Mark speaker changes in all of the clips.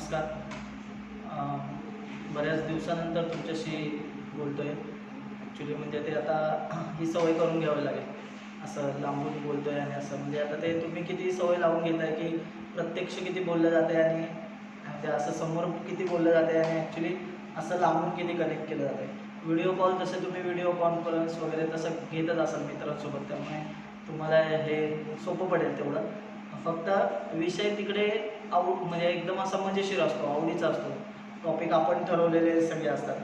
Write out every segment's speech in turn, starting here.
Speaker 1: नमस्कार. बऱ्याच दिवसानंतर तुमच्याशी बोलतो आहे. ॲक्च्युली म्हणजे ते आता ही सवय करून घ्यावी लागेल. असं लांबून बोलतो आहे आणि असं म्हणजे आता ते तुम्ही किती सवय लावून घेत आहे की प्रत्यक्ष किती बोललं जातं आहे आणि ते असं समोर किती बोललं जातं आहे आणि ॲक्च्युली असं लांबून किती कनेक्ट केलं जातं आहे. व्हिडिओ कॉल तसे तुम्ही व्हिडिओ कॉन्फरन्स वगैरे तसं घेतच असाल मित्रांसोबत, त्यामुळे तुम्हाला हे सोपं पडेल तेवढं. फक्त विषय तिकडे म्हणजे एकदम असा मजेशीर असतो, आवडीचा असतो. टॉपिक आपण ठरवलेले सगळे असतात.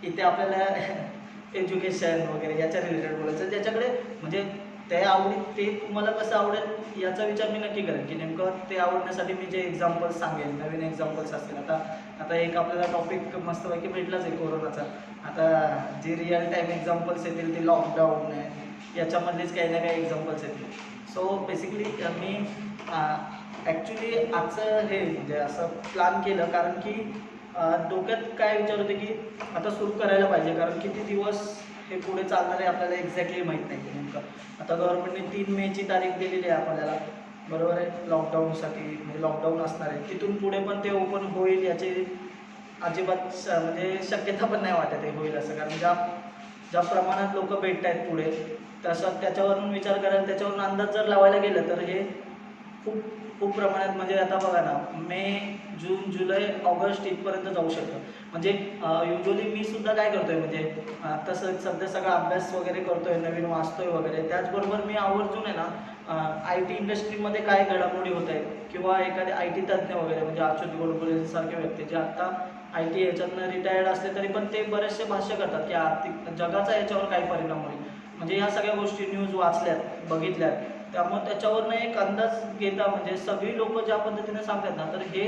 Speaker 1: इथे आपल्याला एज्युकेशन वगैरे याच्या रिलेटेड बोलायचं, ज्याच्याकडे म्हणजे ते आवडीत ते तुम्हाला कसं आवडेल याचा विचार मी नक्की करेन की नेमकं ते आवडण्यासाठी मी जे एक्झाम्पल्स सांगेन, नवीन एक्झाम्पल्स असतील. आता एक आपल्याला टॉपिक मस्तपैकी भेटलाच आहे कोरोनाचा. आता जे रिअल टाईम एक्झाम्पल्स येतील ते लॉकडाऊन आहे, याच्यामधलेच काही ना काही एक्झाम्पल्स येतील. सो बेसिकली मी ॲक्च्युली आजचं हे म्हणजे असं प्लॅन केलं कारण की डोक्यात काय विचार होते की आता सुरू करायला पाहिजे, कारण किती दिवस हे पुढे चालणार आहे आपल्याला एक्झॅक्टली माहीत नाही की नेमकं. आता गव्हर्नमेंटने 3 मेची तारीख दिलेली आहे आपल्याला, बरोबर आहे, लॉकडाऊनसाठी. म्हणजे लॉकडाऊन असणार आहे, तिथून पुढे पण ते ओपन होईल याची अजिबात म्हणजे शक्यता पण नाही वाटत आहे होईल असं. कारण ज्या प्रमाणात लोक भेटत आहेत पुढे, तसं त्याच्यावरून विचार करायला, त्याच्यावरून अंदाज जर लावायला गेलं तर हे खूप खूप प्रमाणात म्हणजे आता बघा ना, मे, जून, जुलै, ऑगस्ट इथपर्यंत जाऊ शकतं. म्हणजे युजली मी सुद्धा काय करतो आहे म्हणजे तसं सध्या सगळा अभ्यास वगैरे करतो आहे, नवीन वाचतो आहे वगैरे. त्याचबरोबर मी आवर्जून आहे ना आय टी इंडस्ट्रीमध्ये काय घडामोडी होत आहेत किंवा एखादे आय टी तज्ज्ञ वगैरे म्हणजे अच्युत गोडबोलेसारखे व्यक्ती जे आत्ता आय टी याच्यातनं रिटायर्ड असले तरी पण ते बरेचसे भाष्य करतात की आर्थिक जगाचा याच्यावर काय परिणाम होईल. म्हणजे ह्या सगळ्या गोष्टी न्यूज वाचल्यात, बघितल्यात, त्यामुळे त्याच्यावरनं एक अंदाज घेता म्हणजे सगळी लोक ज्या पद्धतीने सांगतात ना, तर हे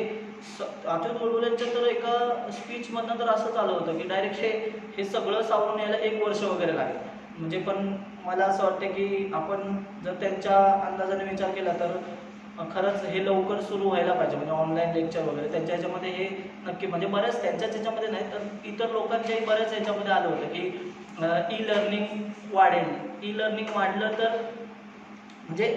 Speaker 1: अच्युत गोडबोलेंचं तर एका स्पीचमधनं तर असं चालू होतं की डायरेक्ट हे सगळं सावरून यायला 1 वर्ष वगैरे लागेल. म्हणजे पण मला असं वाटतं की आपण जर त्यांच्या अंदाजाने विचार केला तर खरंच हे लवकर सुरू व्हायला पाहिजे. म्हणजे ऑनलाईन लेक्चर वगैरे त्यांच्या ह्याच्यामध्ये हे नक्की म्हणजे बऱ्याच त्यांच्याच ह्याच्यामध्ये नाही तर इतर लोकांच्याही बऱ्याच ह्याच्यामध्ये आलं होतं की ई लर्निंग वाढेल. ई लर्निंग वाढलं तर म्हणजे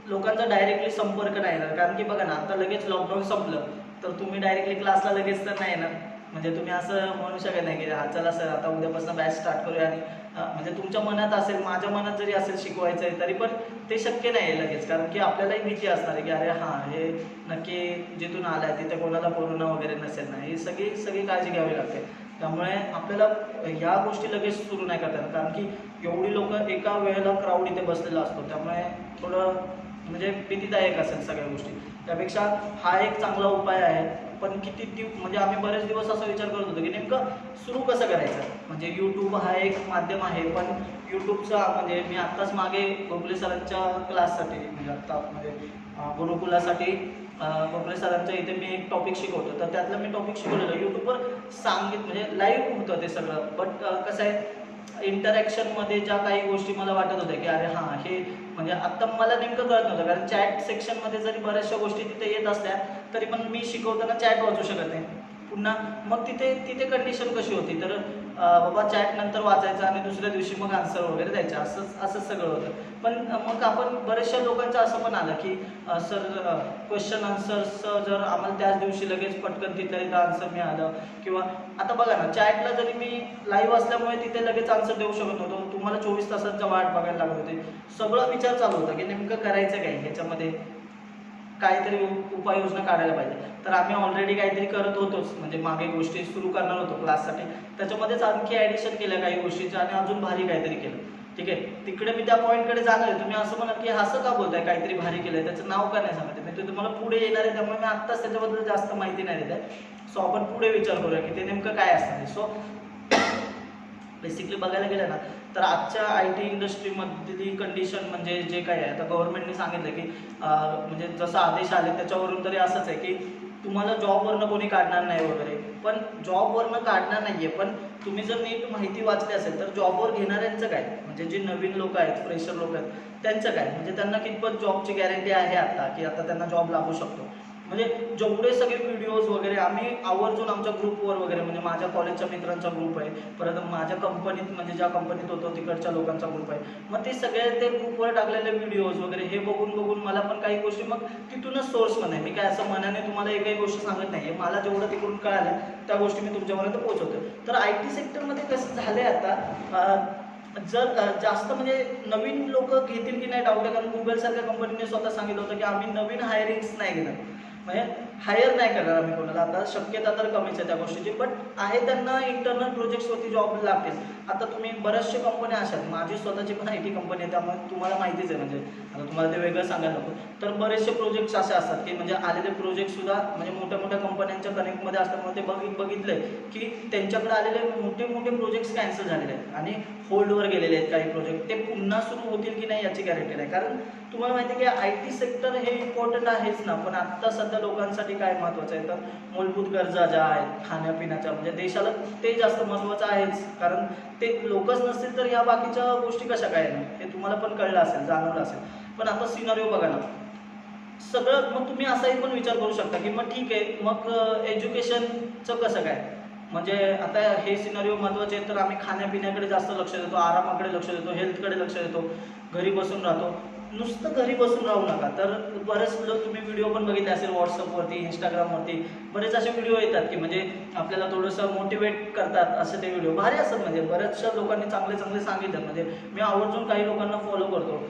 Speaker 1: लोकांचा डायरेक्टली संपर्क नाही येणार. कारण की बघा ना, आता लगेच लॉकडाऊन संपलं तर तुम्ही डायरेक्टली क्लासला लगेच तर नाही येणार. म्हणजे तुम्ही असं म्हणू शकत नाही की हा चला सर आता उद्यापासून बॅच स्टार्ट करूया आणि म्हणजे तुमच्या मनात असेल, माझ्या मनात जरी असेल शिकवायचं आहे तरी पण ते शक्य नाही आहे लगेच. कारण की आपल्यालाही भीती असणार आहे की अरे हां, हे नक्की जिथून आलं आहे तिथे कोणाला कोरोना वगैरे नसेल ना, ही सगळी काळजी घ्यावी लागते. त्यामुळे आपल्याला ह्या गोष्टी लगेच सुरू नाही करता येणार. कारण की एवढी लोक एका वेळेला क्राऊड इथे बसलेला असतो, त्यामुळे थोडं म्हणजे भीतीदायक असेल सगळ्या गोष्टी. त्यापेक्षा हा एक चांगला उपाय आहे. पण म्हणजे आम्ही बरेच दिवस असा विचार करत होतो की नेमकं सुरू कसं करायचं. म्हणजे यूट्यूब हा एक माध्यम आहे, पण यूट्यूबचा म्हणजे मी आत्ताच मागे गोखले सरांच्या क्लाससाठी म्हणजे आत्ता म्हणजे गुरुकुलासाठी गोखले सरांच्या इथे मी एक टॉपिक शिकवतो, तर त्यातलं मी टॉपिक शिकवलेलं यूट्यूबवर म्हणजे लाईव्ह होतं ते सगळं. बट कसं आहे, इंटरॅक्शनमध्ये ज्या काही गोष्टी मला वाटत होत्या की अरे हां, हे म्हणजे आत्ता मला नेमकं कळत नव्हतं. कारण चॅट सेक्शनमध्ये जरी बऱ्याचशा गोष्टी तिथे येत असल्या तरी पण मी शिकवताना चॅट वाचू शकत नाही. पुन्हा मग तिथे कंडिशन कशी होती, तर बाबा चॅट नंतर वाचायचं आणि दुसऱ्या दिवशी मग आन्सर वगैरे द्यायचं, असं सगळं होतं. पण मग आपण बऱ्याचशा लोकांचं असं पण आलं की सर क्वेश्चन आन्सर्स जर आम्हाला त्याच दिवशी लगेच पटकन तिथल्या तिथं आन्सर मिळालं, किंवा आता बघा ना, चॅटला जरी मी लाईव्ह असल्यामुळे तिथे लगेच आन्सर देऊ शकत नव्हतो, तुम्हाला 24 तासांचा वाट बघायला लागत होते. सगळं विचार चालू होता की नेमकं करायचं काय ह्याच्यामध्ये, काहीतरी उपाययोजना काढायला पाहिजे. तर आम्ही ऑलरेडी काहीतरी करत होतोच, म्हणजे मागे गोष्टी सुरू करणार होतो क्लाससाठी, त्याच्यामध्येच आणखी ॲडिशन केल्या काही गोष्टीचं आणि अजून भारी काहीतरी केलं. ठीक आहे, तिकडे मी त्या पॉईंटकडे जाणार आहे. तुम्ही असं म्हणाल की असं का बोलताय, काहीतरी भारी केलं आहे, त्याचं नाव का नाही सांगत. मी ते तुम्हाला पुढे येणार आहे, त्यामुळे मी आत्ताच त्याच्याबद्दल जास्त माहिती नाही देत आहे. सो आपण पुढे विचार करूया की ते नेमकं काय असणार आहे. सो बेसिकली बघायला गेलं ना, तर आजच्या आय टी इंडस्ट्रीमधली कंडिशन म्हणजे जे काय आहे, आता गव्हर्नमेंटने सांगितलं की म्हणजे जसं आदेश आले त्याच्यावरून तरी असंच आहे की तुम्हाला जॉबवरनं कोणी काढणार नाही वगैरे. पण जॉबवरनं काढणार नाही आहे, पण तुम्ही जर नीट माहिती वाचली असेल तर जॉबवर घेणाऱ्यांचं काय, म्हणजे जे नवीन लोक आहेत, फ्रेशर लोक आहेत, त्यांचं काय, म्हणजे त्यांना कितपत जॉबची गॅरंटी आहे आता की आता त्यांना जॉब लागू शकतो. म्हणजे जेवढे सगळे व्हिडिओज वगैरे आम्ही आवर्जून आमच्या ग्रुपवर वगैरे, म्हणजे माझ्या कॉलेजच्या मित्रांचा ग्रुप आहे, परत माझ्या कंपनीत म्हणजे ज्या कंपनीत होतो तिकडच्या लोकांचा ग्रुप आहे, मग ते सगळे ते ग्रुपवर टाकलेले व्हिडिओज वगैरे हे बघून बघून मला पण काही गोष्टी मग तिथूनच सोर्स पण आहे. मी काय असं मनाने तुम्हाला एकही गोष्ट सांगत नाही आहे, मला जेवढं तिकडून कळालं त्या गोष्टी मी तुमच्यापर्यंत पोहोचवतो. तर आय टी सेक्टरमध्ये कसं झालं आहे आता, जर जास्त म्हणजे नवीन लोक घेतील की नाही डाऊट आहे, कारण गुगलसारख्या कंपनीने स्वतः सांगितलं होतं की आम्ही नवीन हायरिंग्स नाही घेणार, म्हणजे हायर नाही करणार आम्ही कोणाला. आता शक्यता तर कमीच आहे त्या गोष्टीची, बट आहे त्यांना इंटरनल प्रोजेक्ट्सवरती जॉब लागतील. आता तुम्ही बऱ्याचशा कंपन्या अशा आहेत, माझी स्वतःची पण आय टी कंपनी आहे, त्यामुळे तुम्हाला माहितीच आहे, म्हणजे आता तुम्हाला ते वेगळं सांगायला नको. तर बरेचसे प्रोजेक्ट्स असे असतात की म्हणजे आलेले प्रोजेक्टसुद्धा म्हणजे मोठ्या मोठ्या कंपन्यांच्या कनेक्टमध्ये असल्यामुळे ते बघितलं की त्यांच्याकडे आलेले मोठे मोठे प्रोजेक्ट्स कॅन्सल झालेले आहेत आणि होल्डवर गेलेले आहेत काही प्रोजेक्ट. ते पुन्हा सुरू होतील की नाही याची गॅरंटी नाही, कारण तुम्हाला माहिती आहे की आय टी सेक्टर हे इम्पॉर्टंट आहेच ना, पण आत्ता सध्या लोकांसाठी काय महत्त्वाचं आहे तर मूलभूत गरजा ज्या आहेत खाण्यापिण्याच्या, म्हणजे देशाला ते जास्त महत्त्वाचं आहेच, कारण ते लोकच नसतील तर या बाकीच्या गोष्टी कशा काय ना, हे तुम्हाला पण कळलं असेल, जाणवलं असेल. पण आता सिनारिओ बघा ना सगळं, मग तुम्ही असाही पण विचार करू शकता की मग ठीक आहे, मग एज्युकेशनचं कसं काय, म्हणजे आता हे सिनारिओ महत्त्वाचे आहेत तर आम्ही खाण्यापिण्याकडे जास्त लक्ष देतो, आरामाकडे लक्ष देतो, हेल्थकडे लक्ष देतो, घरी बसून राहतो. नुसतं घरी बसून राहू नका. तर बरेच लोक तुम्ही व्हिडिओ पण बघितले असेल व्हॉट्सअपवरती, इंस्टाग्रामवरती बरेच असे व्हिडिओ येतात की म्हणजे आपल्याला थोडंसं मोटिवेट करतात, असे ते व्हिडिओ भारी असतात. म्हणजे बऱ्याचशा लोकांनी चांगले चांगले सांगितलं, म्हणजे मी आवर्जून काही लोकांना फॉलो करतो,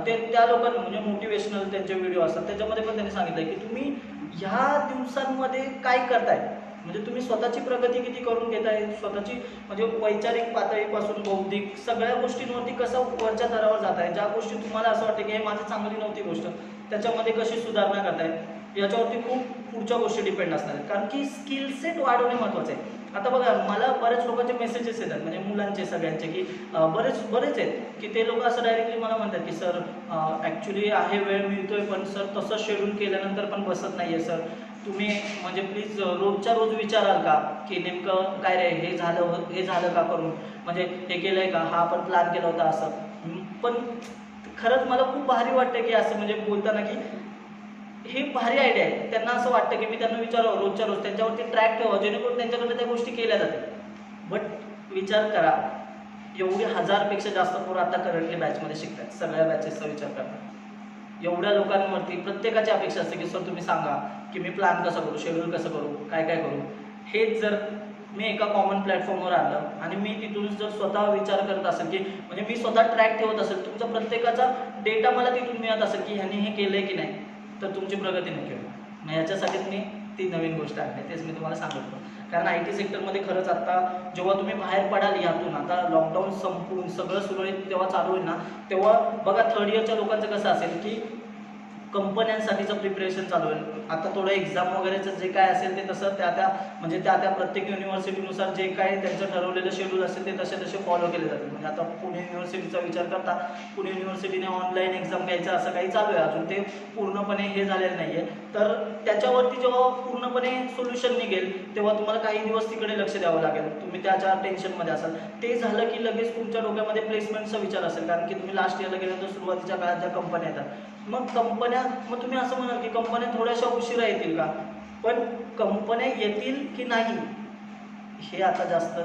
Speaker 1: ते त्या लोकांना म्हणजे मोटिवेशनल त्यांचे व्हिडिओ असतात, त्याच्यामध्ये पण त्यांनी सांगितलं की तुम्ही ह्या दिवसांमध्ये काय करताय, म्हणजे तुम्ही स्वतःची प्रगती किती करून घेताय, स्वतःची म्हणजे वैचारिक पातळीपासून बौद्धिक सगळ्या गोष्टींवरती कसं वरच्या थरावर जात आहे, ज्या गोष्टी तुम्हाला असं वाटतं की हे माझी चांगली नव्हती गोष्ट, त्याच्यामध्ये कशी सुधारणा करताय, याच्यावरती खूप पुढच्या गोष्टी डिपेंड असणार आहेत. कारण की स्किल सेट वाढवणे महत्त्वाचं आहे. आता बघा मला बऱ्याच लोकांचे मेसेजेस येतात, म्हणजे मुलांचे सगळ्यांचे, की बरेच आहेत की ते लोक असं डायरेक्टली मला म्हणतात की सर ॲक्च्युली आहे वेळ मिळतोय, पण सर तसं शेड्यूल केल्यानंतर पण बसत नाही आहे सर, तुम्ही म्हणजे प्लीज रोजच्या रोज विचाराल का की नेमकं काय रे हे झालं का करून, म्हणजे हे केलं आहे का, हा आपण प्लॅन केला होता असं. पण खरंच मला खूप भारी वाटतं की असं म्हणजे बोलताना की ही भारी आयडिया आहे. त्यांना असं वाटतं की मी त्यांना विचारावं रोजच्या रोज, त्यांच्यावरती ट्रॅक ठेवावं जेणेकरून त्यांच्याकडे त्या गोष्टी केल्या जातील. बट विचार करा, एवढे 1000पेक्षा जास्त पोरं आता करंटली बॅचमध्ये शिकतात, सगळ्या बॅचेसचा विचार करतात. एवढ्या लोकांवरती प्रत्येकाची अपेक्षा असते की सर तुम्ही सांगा की मी प्लॅन कसं करू, शेड्यूल कसं करू, काय काय करू. हेच जर मी एका कॉमन प्लॅटफॉर्मवर आलं आणि मी तिथून जर स्वतः विचार करत असेल की म्हणजे मी स्वतः ट्रॅक ठेवत असेल, तुमचा प्रत्येकाचा डेटा मला तिथून मिळत असेल की ह्याने हे केलं आहे की नाही, तर तुमची प्रगती नक्की होईल. मग ह्याच्यासाठीच मी ती नवीन गोष्ट आहे तेच मी तुम्हाला सांगतो. कारण आय टी सेक्टरमध्ये खरंच आत्ता जेव्हा तुम्ही बाहेर पडाल यातून, आता लॉकडाऊन संपून सगळं सुरळीत तेव्हा चालू होईल ना, तेव्हा बघा थर्ड इयरच्या लोकांचं कसं असेल की कंपन्यांसाठीचं प्रिपरेशन चालू होईल. आता थोडं एक्झाम वगैरेचं जे काय असेल ते तसं त्या प्रत्येक युनिव्हर्सिटीनुसार जे काय त्यांचं ठरवलेलं शेड्यूल असेल ते तसे फॉलो केले जातील. म्हणजे आता पुणे युनिव्हर्सिटीचा विचार करता, पुणे युनिव्हर्सिटीने ऑनलाईन एक्झाम घ्यायचं असं काही चालू आहे, अजून ते पूर्णपणे हे झालेलं नाही आहे. तर त्याच्यावरती जेव्हा पूर्णपणे सोल्युशन निघेल तेव्हा तुम्हाला काही दिवस तिकडे लक्ष द्यावं लागेल, तुम्ही त्याच्या टेन्शनमध्ये असाल. ते झालं की लगेच तुमच्या डोक्यामध्ये प्लेसमेंटचा विचार असेल, कारण की तुम्ही लास्ट इयरला गेल्यानंतर सुरुवातीच्या काळात ज्या कंपन्या येतात, मग तुम्ही असं म्हणाल की कंपन्या थोड्याशा उशिरा येतील का, पण कंपन्या येतील की नाही हे आता जास्त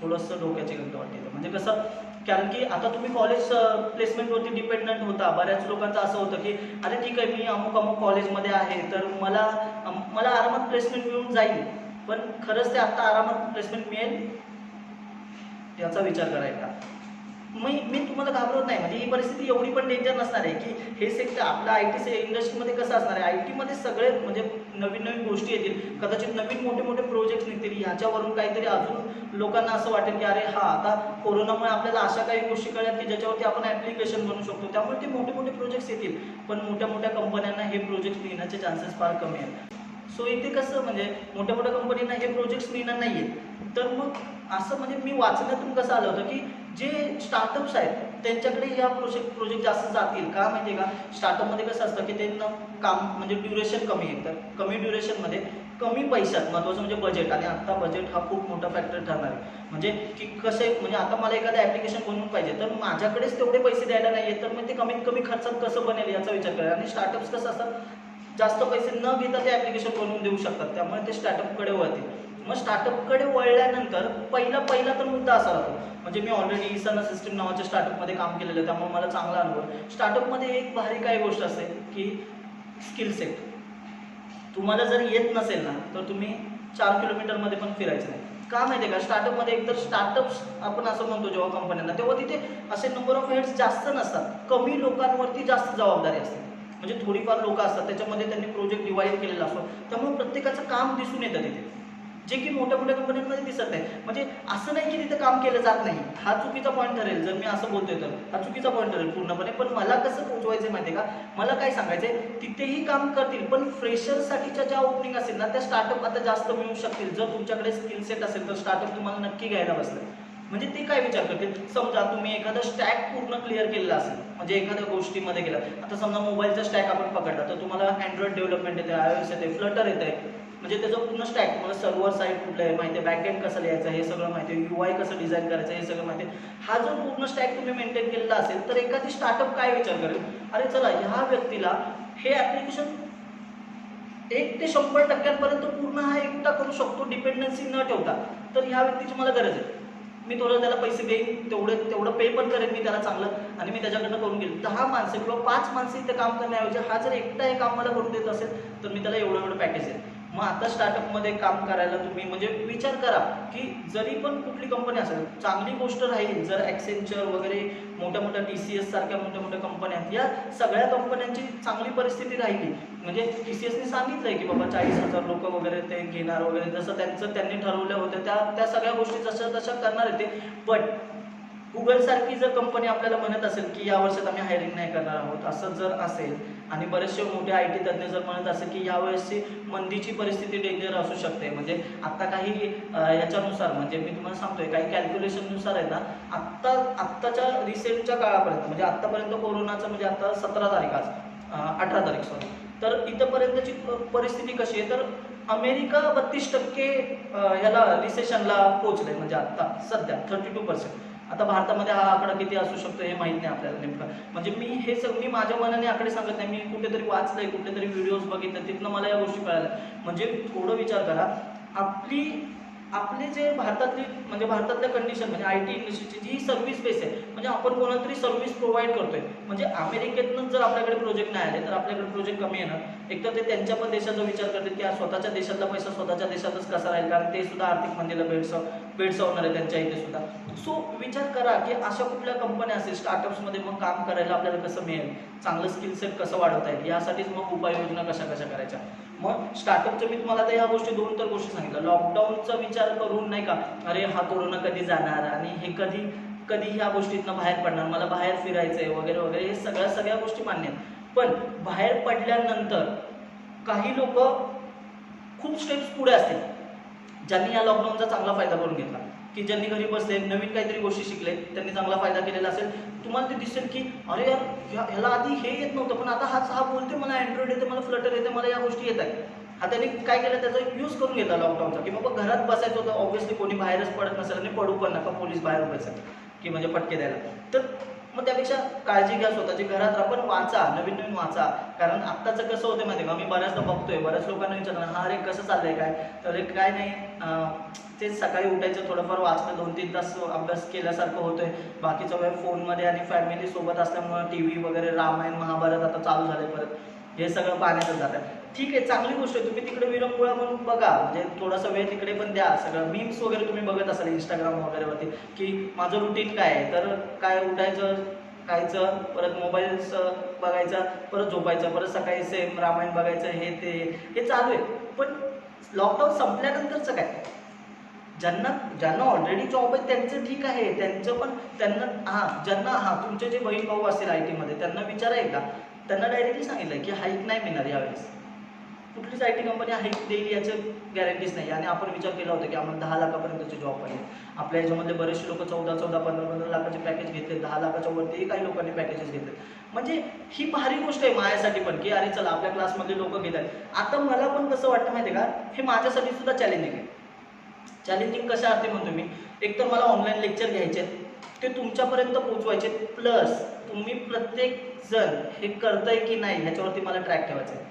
Speaker 1: थोडंसं डोक्याची गंत वाटते. म्हणजे कसं, कारण की आता तुम्ही कॉलेज प्लेसमेंटवरती डिपेंडंट होता. बऱ्याच लोकांचं असं होतं की अरे ठीक आहे मी अमुक अमुक कॉलेजमध्ये आहे तर मला आरामात प्लेसमेंट मिळून जाईल, पण खरंच ते आत्ता आरामात प्लेसमेंट मिळेल याचा विचार करायचा. मी तुम्हाला घाबरत नाही, म्हणजे ही परिस्थिती एवढी पण डेंजर नसणार आहे की हे सेक्टर आपलं आय टी इंडस्ट्रीमध्ये कसं असणार आहे. आय टीमध्ये सगळे म्हणजे नवीन नवीन गोष्टी येतील, कदाचित नवीन मोठे मोठे प्रोजेक्ट्स निघतील, ह्याच्यावरून काहीतरी अजून लोकांना असं वाटेल की अरे हा आता कोरोनामुळे आपल्याला अशा काही गोष्टी कळल्या की ज्याच्यावरती आपण ॲप्लिकेशन बनवू शकतो, त्यामुळे ते मोठे मोठे प्रोजेक्ट्स येतील. पण मोठ्या मोठ्या कंपन्यांना हे प्रोजेक्ट्स मिळण्याचे चान्सेस फार कमी आहेत. सो इथे कसं म्हणजे मोठ्या मोठ्या कंपनींना हे प्रोजेक्ट्स मिळणार नाही आहेत. तर मग असं म्हणजे मी वाचण्यातून कसं आलं होतं की जे स्टार्टअप्स आहेत त्यांच्याकडे या प्रोजेक्ट जास्त जातील का माहिती आहे का. स्टार्टअपमध्ये कसं असतं की त्यांना काम म्हणजे ड्युरेशन कमी आहे, तर कमी ड्युरेशनमध्ये कमी पैशात, महत्त्वाचं म्हणजे बजेट, आणि आत्ता बजेट हा खूप मोठा फॅक्टर ठरणार आहे. म्हणजे की कसे म्हणजे आता मला एखादं ॲप्लिकेशन बनवून पाहिजे तर माझ्याकडेच तेवढे पैसे द्यायला नाही आहेत, तर मग ते कमीत कमी खर्चात कसं बनेल याचा विचार करा. आणि स्टार्टअप्स कसं असतात जास्त पैसे न घेता ते ॲप्लिकेशन बनवून देऊ शकतात, त्यामुळे ते स्टार्टअपकडे वळतील. मग स्टार्टअपकडे वळल्यानंतर पहिला तर मुद्दा असा राहतो, म्हणजे मी ऑलरेडी ईसाना सिस्टीम नावाच्या स्टार्टअपमध्ये काम केलेलं आहे, त्यामुळे मला चांगला अनुभव. स्टार्टअपमध्ये एक भारी काय गोष्ट असते की स्किल सेट. तुम्हाला जर येत नसेल ना तर तुम्ही 4 किलोमीटरमध्ये पण फिरायचं नाही. का माहिती आहे का, स्टार्टअपमध्ये एकतर स्टार्टअप्स आपण असं म्हणतो जेव्हा कंपन्यांना, तेव्हा तिथे असे नंबर ऑफ हेड्स जास्त नसतात, कमी लोकांवरती जास्त जबाबदारी असते. म्हणजे थोडीफार लोक असतात, त्याच्यामध्ये त्यांनी प्रोजेक्ट डिवाईड केलेला असतो, त्यामुळे प्रत्येकाचं काम दिसून येतं तिथे, जे की मोठ्या मोठ्या कंपन्यांमध्ये दिसत नाही. म्हणजे असं नाही की तिथे काम केलं जात नाही, हा चुकीचा पॉईंट ठरेल. जर मी असं बोलतोय तर हा चुकीचा पॉईंट ठरेल पूर्णपणे. पण मला कसं पोहोचवायचं माहिती आहे का, मला काय सांगायचंय, तिथेही काम करतील, पण फ्रेशरसाठीच्या ज्या ओपनिंग असेल ना त्या स्टार्टअप आता जास्त मिळू शकतील. जर तुमच्याकडे स्किल सेट असेल तर स्टार्टअप तुम्हाला नक्की घ्यायला बसलं. म्हणजे ते काय विचार करतील, समजा तुम्ही एखादा स्टॅक पूर्ण क्लिअर केलेला असेल, म्हणजे एखाद्या गोष्टीमध्ये गेला, आता समजा मोबाईलचा स्टॅक आपण पकडला तर तुम्हाला अँड्रॉइड डेव्हलपमेंट येते, iOS येते, फ्लटर येते, म्हणजे त्याचं पूर्ण स्टॅक तुम्हाला सर्व्हर साईड कुठलं आहे माहिती आहे, बॅकएंड कसं लिहायचं हे सगळं माहिती आहे, UI कसं डिझाईन करायचं हे सगळं माहिती आहे. हा जो पूर्ण स्टॅक तुम्ही मेंटेन केलेला असेल तर एखादी स्टार्टअप काय विचार करेल, अरे चला ह्या व्यक्तीला हे ॲप्लिकेशन 1 ते 100% पूर्ण हा एकटा करू शकतो डिपेंडन्सी न ठेवता, तर ह्या व्यक्तीची मला गरज आहे. मी थोडं त्याला पैसे देईन, तेवढं पे पण करेन मी त्याला चांगलं, आणि मी त्याच्याकडनं करून घेईन. 10 माणसं किंवा 5 माणसं इथे काम करण्याऐवजी हा जर एकटा हे काम मला करून देत असेल तर मी त्याला एवढं पॅकेज देईन. मग आता स्टार्टअपमध्ये काम करायला तुम्ही म्हणजे विचार करा की जरी पण कुठली कंपनी असेल, चांगली गोष्ट राहील जर ॲक्सेंचर वगैरे मोठ्या मोठ्या TCS सारख्या मोठ्या मोठ्या कंपन्या, या सगळ्या कंपन्यांची चांगली परिस्थिती राहिली, म्हणजे TCSने सांगितलंय की बाबा 40,000 लोक वगैरे ते घेणार वगैरे, जसं त्यांनी ठरवलं होतं त्या सगळ्या गोष्टी जसं तशा करणार आहे ते. बट गुगल सारखी जर कंपनी आपल्याला म्हणत असेल की या वर्षात आम्ही हायरिंग नाही करणार आहोत, असं जर असेल, आणि बरेचसे मोठे IT तज्ज्ञ जर म्हणत असेल की यावेळेसची मंदीची परिस्थिती डेंजर असू शकते, म्हणजे आता काही याच्यानुसार, म्हणजे मी तुम्हाला सांगतोय काही कॅल्क्युलेशननुसार आहे ना, आत्ताच्या रिसेंटच्या काळापर्यंत, म्हणजे आत्तापर्यंत कोरोनाचं, म्हणजे आता 17 तारीख आज 18 तारीख सॉरी, तर इथंपर्यंतची परिस्थिती कशी आहे, तर अमेरिका 32% ह्याला रिसेशनला पोहोचलंय, म्हणजे आत्ता सध्या 32%. आता भारतामध्ये हा आकडा किती असू शकतो हे माहीत नाही आपल्याला नेमका, म्हणजे मी माझ्या मनाने आकडे सांगत नाही, मी कुठेतरी वाचलंय, कुठेतरी व्हिडिओज बघितले, तिथनं मला या गोष्टी कळाल्या. म्हणजे थोडं विचार करा, आपले जे भारतातल्या कंडिशन, म्हणजे IT इंडस्ट्रीची जी सर्व्हिस बेस आहे, म्हणजे आपण कोणाला तरी सर्व्हिस प्रोव्हाइड करतोय, म्हणजे अमेरिकेतनं जर आपल्याकडे प्रोजेक्ट नाही आले तर आपल्याकडे प्रोजेक्ट कमी येणार. एक तर ते त्यांच्या पण देशाचा विचार करतात की स्वतःच्या देशातला पैसा स्वतःच्या देशातच कसा राहील, कारण ते सुद्धा आर्थिक मंदीला भेडसावणार आहे त्यांच्या इथे सुद्धा. सो विचार करा की अशा कुठल्या कंपन्या असेल स्टार्टअप्समध्ये, मग काम करायला आपल्याला कसं मिळेल, चांगलं स्किल सेट कसं वाढवता येईल, यासाठीच मग उपाययोजना कशा करायच्या. मग स्टार्टअपचं मी तुम्हाला आता ह्या गोष्टी 2 तर गोष्टी सांगितल्या. लॉकडाऊनचा विचार करून नाही का, अरे हा कोरोना कधी जाणार आणि हे कधी ह्या गोष्टीतनं बाहेर पडणार, मला बाहेर फिरायचंय वगैरे वगैरे, हे सगळ्या गोष्टी मान्य आहेत. पण बाहेर पडल्यानंतर काही लोक खूप स्टेप्स पुढे असतील, ज्यांनी या लॉकडाऊनचा चांगला फायदा करून घेतला, की ज्यांनी घरी बसले नवीन काहीतरी गोष्टी शिकले, त्यांनी चांगला फायदा केलेला असेल. तुम्हाला ते दिसेल की अरे यार ह्याला आधी हे येत नव्हतं, पण आता हा बोलते मला अँड्रॉइड येते, मला फ्लटर येते, मला या गोष्टी येत आहेत. हा त्यांनी काय केलं, त्याचा यूज करून घेतला लॉकडाऊनचा, की बाबा घरात बसायचं होतं, ऑब्व्हियसली कोणी बाहेरच पडत नसेल आणि पडू पण नका, पोलीस बाहेर उभायचं की म्हणजे पटके द्यायला. तर मग त्यापेक्षा काळजी घ्या स्वतःची, घरात आपण वाचा, नवीन वाचा. कारण आत्ताचं कसं होतं माहिती आहे का, मी बऱ्याचदा बघतोय, बऱ्याच लोकांना विचारलं हा अरे कसं चाललंय काय, तर काय नाही, तेच सकाळी उठायचं, थोडंफार वाचलं, 2-3 तास अभ्यास केल्यासारखं होतोय, बाकीचा वेळ फोनमध्ये आणि फॅमिली सोबत असल्यामुळं TV वगैरे, रामायण महाभारत आता चालू झाले परत, हे सगळं पाहण्यातच जातं. ठीक आहे, चांगली गोष्ट आहे, तुम्ही तिकडे विरंगुळा म्हणून बघा, म्हणजे थोडासा वेळ तिकडे पण द्या. सगळं मीम्स वगैरे तुम्ही बघत असाल इंस्टाग्राम वगैरेवरती, की माझं रुटीन काय आहे, तर काय उठायचं, खायचं, परत मोबाईल्स बघायचा, परत झोपायचं, परत सकाळी सेम रामायण बघायचं, हे चालू आहे. पण लॉकडाऊन संपल्यानंतरचं काय, ज्यांना ऑलरेडी जॉब आहे त्यांचं ठीक आहे, ज्यांना तुमचे जे बहीण भाऊ असतील IT मध्ये, त्यांना विचारा एकदा, त्यांना डायरेक्टली सांगितलं की हाईक नाही मिळणार यावेळेस, कुठलीच IT कंपनी हाईक देईल याचं गॅरंटीज नाही. आणि आपण विचार केला होता की आम्हाला 10 लाखापर्यंतचे जॉब पाहिजे. आपल्या ह्याच्यामधले बरेचसे लोक 14, 15 लाखाचे पॅकेज घेतले, 10 लाखाच्या वरतीही काही लोकांनी पॅकेजेस घेतले. म्हणजे ही भारी गोष्ट आहे माझ्यासाठी पण, की अरे चला आपल्या क्लासमधले लोक घेत आहेत. आता मला पण कसं वाटतं माहिती आहे का, हे माझ्यासाठी सुद्धा चॅलेंजिंग आहे. चॅलेंजिंग कशा अर्थी म्हणतो मी, एकतर मला ऑनलाईन लेक्चर घ्यायचे आहेत, ते तुमच्यापर्यंत पोहोचवायचे, प्लस तुम्ही प्रत्येक जण हे करताय की नाही ह्याच्यावरती मला ट्रॅक ठेवायचं आहे.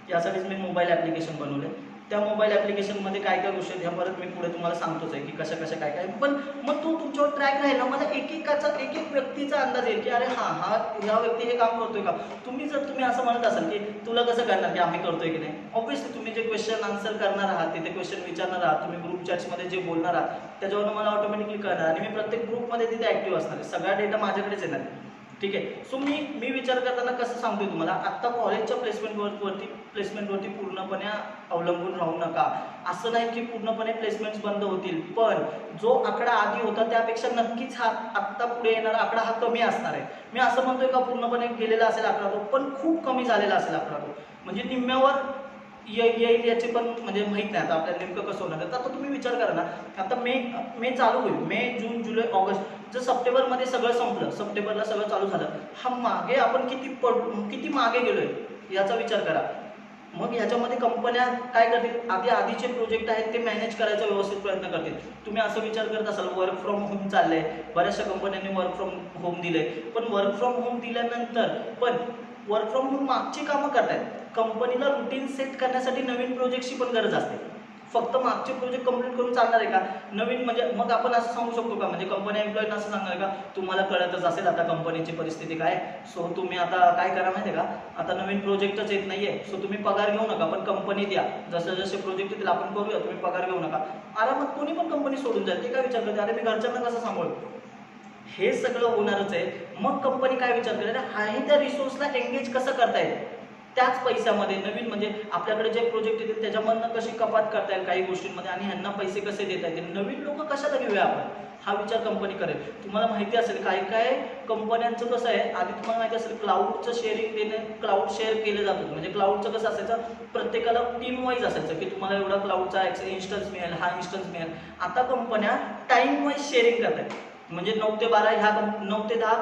Speaker 1: यासाठीच मी मोबाईल ॲप्लिकेशन बनवले. त्या मोबाईल ॲप्लिकेशनमध्ये काय काय गोष्टी आहेत ह्या परत मी पुढे तुम्हाला सांगतोच आहे की कशा कशा काय काय, पण मग तो तुमच्यावर ट्रॅक राहील ना, मला एक एक व्यक्तीचा अंदाज येईल की अरे ह्या व्यक्ती हे काम करतोय का. तुम्ही असं म्हणत असाल की तुला कसं करणार की आम्ही करतोय की नाही. ऑब्व्हियसली तुम्ही जे क्वेश्चन आन्सर करणार आहात, तिथे क्वेश्चन विचारणार आहात, तुम्ही ग्रुप चॅट्समध्ये जे बोलणार आहात त्याच्यावरून मला ऑटोमॅटिकली कळणार आणि मी प्रत्येक ग्रुपमध्ये तिथे ॲक्टिव्ह असणार आहे. सगळा डेटा माझ्याकडेच येणार आहे. ठीक आहे. सो मी विचार करताना कसं सांगतोय तुम्हाला, आत्ता कॉलेजच्या प्लेसमेंटवरती पूर्णपणे अवलंबून राहू नका. असं नाही की पूर्णपणे प्लेसमेंट्स बंद होतील, पण जो आकडा आधी होता त्यापेक्षा नक्कीच हा आत्ता पुढे येणारा आकडा हा कमी असणार आहे. मी असं म्हणतोय का पूर्णपणे गेलेला असेल आकडा तो, पण खूप कमी झालेला असेल आकडा तो, म्हणजे निम्म्यावर येईल याचे पण म्हणजे माहीत नाही आता आपल्याला नेमकं कसं होणार आहे. आता तुम्ही विचार करा ना, आता मे चालू होईल, मे जून जुलै ऑगस्ट, जर सप्टेंबरमध्ये सगळं संपलं, सप्टेंबरला सगळं चालू झालं, हा मागे आपण किती मागे गेलोय याचा विचार करा. मग ह्याच्यामध्ये कंपन्या काय करतील, आधीचे प्रोजेक्ट आहेत ते मॅनेज करायचा व्यवस्थित प्रयत्न करतील. तुम्ही असं विचार करत असाल वर्क फ्रॉम होम चाललंय, बऱ्याचशा कंपन्यांनी वर्क फ्रॉम होम दिले, पण वर्क फ्रॉम होम दिल्यानंतर पण वर्क फ्रॉम होम मागची कामं करतायत. कंपनीला रुटीन सेट करण्यासाठी नवीन प्रोजेक्टची पण गरज असते. फक्त मागचे प्रोजेक्ट कंप्लीट करून चालणार आहे का, नवीन म्हणजे मग आपण असं सांगू शकतो का, म्हणजे कंपनी एम्प्लॉईना असं सांगणार का तुम्हाला कळतच असेल आता कंपनीची परिस्थिती काय, सो तुम्ही आता काय करा माहिती आहे का, आता नवीन प्रोजेक्टच येत नाहीये, सो तुम्ही पगार घेऊ नका, पण कंपनी द्या, जसे जसे प्रोजेक्ट येतील आपण करूया, तुम्ही पगार घेऊ नका. आरामात कोणी पण कंपनी सोडून जाईल. ते काय विचार करते, अरे मी घरच्यांना कसं सांभाळू. हे सगळं होणारच आहे. मग कंपनी काय विचार करेल, आहे त्या रिसोर्सला एंगेज कसं करता येईल, त्याच पैशामध्ये नवीन म्हणजे आपल्याकडे जे प्रोजेक्ट येतील त्याच्यामधनं कशी कपात करता येईल काही गोष्टींमध्ये, आणि ह्यांना पैसे कसे देता येतील, नवीन लोक कशाला घेऊया आपण, हा विचार कंपनी करेल. तुम्हाला माहिती असेल काय काय कंपन्यांचं कसं आहे, आधी तुम्हाला माहिती असेल क्लाउडचं शेअरिंग देणे, क्लाउड शेअर केलं जात होतं. म्हणजे क्लाउडचं कसं असायचं, प्रत्येकाला टीम वाईज असायचं की तुम्हाला एवढा क्लाउडचा इन्स्टन्स मिळेल, हा इन्स्टन्स मिळेल. आता कंपन्या टाईम वाईज शेअरिंग करतात. म्हणजे 9 ते 12 ह्या 9 ते 10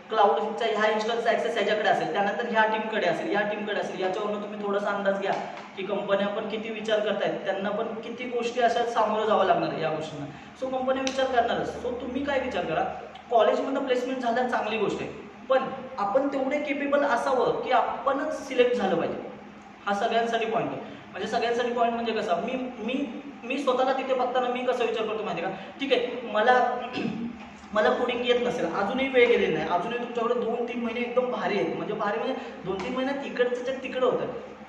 Speaker 1: क्लाउडचा ह्या इन्स्टन्सचा ॲक्सेस ह्याच्याकडे असेल, त्यानंतर ह्या टीमकडे असेल, या टीमकडे असेल. याच्यावरून तुम्ही थोडासा अंदाज घ्या की कंपन्या पण किती विचार करतायत, त्यांना पण किती गोष्टी अशा सामोरं जावं लागणार आहे या गोष्टींना. सो कंपन्या विचार करणारच. सो तुम्ही काय विचार करा, कॉलेजमधनं प्लेसमेंट झालं चांगली गोष्ट आहे, पण आपण तेवढे केपेबल असावं की आपणच सिलेक्ट झालं पाहिजे. हा सगळ्यांसाठी पॉईंट आहे. म्हणजे सगळ्यांसाठी पॉईंट म्हणजे कसा, मी स्वतःला तिथे बघताना मी कसा विचार करतो माहिती आहे का, ठीक आहे मला कोडिंग येत नसेल, अजूनही वेळ गेलेली नाही, अजूनही तुमच्याकडे 2-3 महिने एकदम भारी आहेत, म्हणजे भारी म्हणजे 2-3 महिन्यात तिकडं होतं.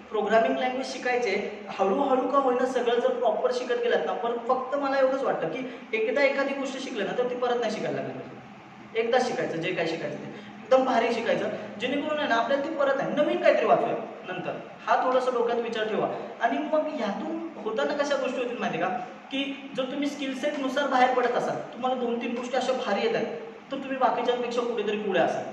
Speaker 1: प्रोग्रामिंग लँग्वेज शिकायचे, हळूहळू का होईना सगळं जर प्रॉपर शिकत गेलात ना, पण फक्त मला एवढंच वाटतं की एकदा एखादी गोष्ट शिकलं ना तर ती परत नाही शिकायला लागली. एकदा शिकायचं, जे काय शिकायचं ते एकदम भारी शिकायचं, जेणेकरून आहे ना आपल्याला ती परत आहे नवीन काहीतरी वाचूया नंतर. हा थोडासा डोक्यात विचार ठेवा. आणि मग ह्यातून होताना कशा गोष्टी होतील माहिती आहे का, की जर तुम्ही स्किलसेटनुसार बाहेर पडत असाल, तुम्हाला 2-3 गोष्टी अशा भारी येतात, तर तुम्ही बाकीच्यांपेक्षा कुठेतरी पुढे असाल.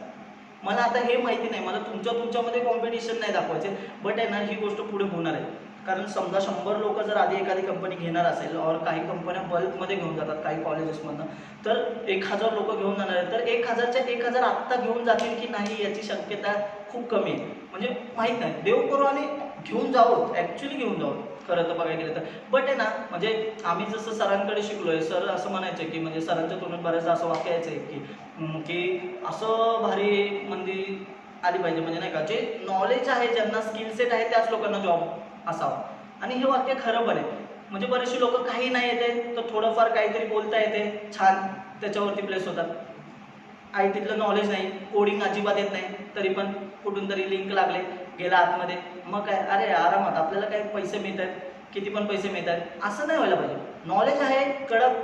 Speaker 1: मला आता हे माहिती नाही, मला तुमच्यामध्ये कॉम्पिटिशन नाही दाखवायचे, बट आहे ना ही गोष्ट पुढे होणार आहे. कारण समजा 100 लोक जर आधी एखादी कंपनी घेणार असेल, और काही कंपन्या बल्कमध्ये घेऊन जातात काही कॉलेजेसमधनं, तर 1000 लोक घेऊन जाणार आहेत, तर 1000च्या 1000 आत्ता घेऊन जातील की नाही याची शक्यता खूप कमी आहे. म्हणजे माहीत नाही, देव करू आणि घेऊन जावं, ॲक्च्युली घेऊन जावं खरं तर बघायला गेलं तर. बट आहे ना, म्हणजे आम्ही जसं सरांकडे शिकलोय, सर असं म्हणायचे की म्हणजे सरांच्या तोंडून बऱ्याचदा असं वाक्य यायचं की असं भारी मंदी आली पाहिजे, म्हणजे नाही का, जे नॉलेज आहे, ज्यांना स्किल सेट आहे त्याच लोकांना जॉब असावा. आणि हे वाक्य खरं पण आहे. म्हणजे बरेचसे लोक काही नाही येते तर थोडंफार काहीतरी बोलता येते, छान त्याच्यावरती प्लेस होतात. आय टीतलं नॉलेज नाही, कोडिंग अजिबात येत नाही, तरी पण कुठून तरी लिंक लागले, गेला आतमध्ये, मग काय अरे आरामात आपल्याला काय पैसे मिळत आहेत, किती पण पैसे मिळत आहेत, असं नाही व्हायला पाहिजे. नॉलेज आहे कडक,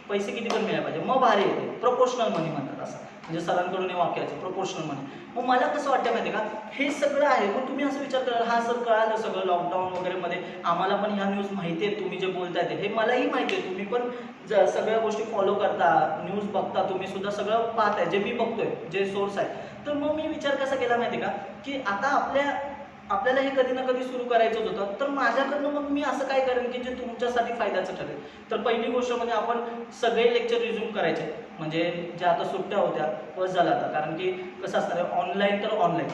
Speaker 1: पैसे किती पण मिळायला पाहिजे, मग भारी येते. प्रोपोर्शनल मनी म्हणतात असं, म्हणजे सरांकडून हे वाक्य आहे प्रोपोर्शनल मनी. मग मला कसं वाटतं माहिती आहे का, हे सगळं आहे. मग तुम्ही असं विचार करा, हा सर कळालं सगळं लॉकडाऊन वगैरेमध्ये, आम्हाला पण ह्या न्यूज माहिती आहेत, तुम्ही जे बोलताय ते हे मलाही माहिती आहे, तुम्ही पण सगळ्या गोष्टी फॉलो करता, न्यूज बघता, तुम्ही सुद्धा सगळं पाहताय, जे मी बघतोय, जे सोर्स आहे. तर मग मी विचार कसा केला माहिती आहे का, की आता आपल्याला हे कधी ना कधी सुरू करायचंच होतं, तर माझ्याकडनं मग मी असं काय करेन की जे तुमच्यासाठी फायद्याचं ठरेल. तर पहिली गोष्ट म्हणजे आपण सगळे लेक्चर रिझ्यूम करायचे, म्हणजे ज्या आता सुट्ट्या होत्या बस झालं आता, कारण की कसं असणार आहे, ऑनलाईन तर ऑनलाईन.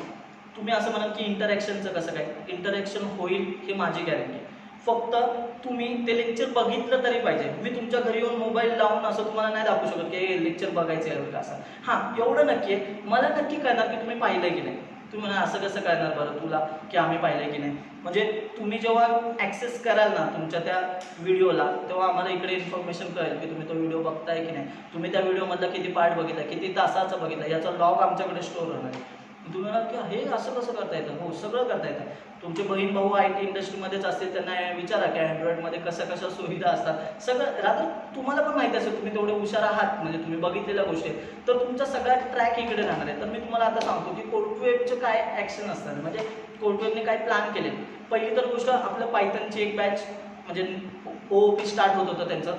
Speaker 1: तुम्ही असं म्हणाल की इंटरॅक्शनचं कसं काय, इंटरॅक्शन होईल हे माझी गॅरंटी. फक्त तुम्ही ते लेक्चर बघितलं तरी पाहिजे. मी तुमच्या घरी येऊन मोबाईल लावून असं तुम्हाला नाही दाखवू शकत की लेक्चर बघायचं आहे का असं. हां, एवढं नक्की आहे, मला नक्की कळणार की तुम्ही पाहिलं की नाही. तुम्ही म्हणा असं कसं करणार बरं तुला की आम्ही पाहिलं की नाही. म्हणजे तुम्ही जेव्हा ॲक्सेस कराल ना तुमच्या त्या व्हिडिओला, तेव्हा आम्हाला इकडे इन्फॉर्मेशन कळेल की तुम्ही तो व्हिडिओ बघताय की नाही, तुम्ही त्या व्हिडिओमधला किती पार्ट बघितला, किती तासाचा बघितला, याचा लॉग आमच्याकडे स्टोअर होणार आहे. तुम्ही म्हणाल की हे असं कसं करता येतं. हो, सगळं करता येतं. तुमचे बहीण भाऊ IT इंडस्ट्रीमध्येच असतील, त्यांना विचारा की अँड्रॉइडमध्ये कशा सुविधा असतात. सगळं रात्र तुम्हाला पण माहिती असेल, तुम्ही तेवढे हुशार आहात, म्हणजे तुम्ही बघितलेल्या गोष्टी आहेत. तर तुमचा सगळा ट्रॅक इकडे राहणार आहे. तर मी तुम्हाला आता सांगतो की कोर्टवेबचे काय ॲक्शन असतात, म्हणजे कोर्टवेबने काय प्लॅन केले. पहिली तर गोष्ट, आपलं पायथनची एक बॅच म्हणजे OOP स्टार्ट होत होतं त्यांचं,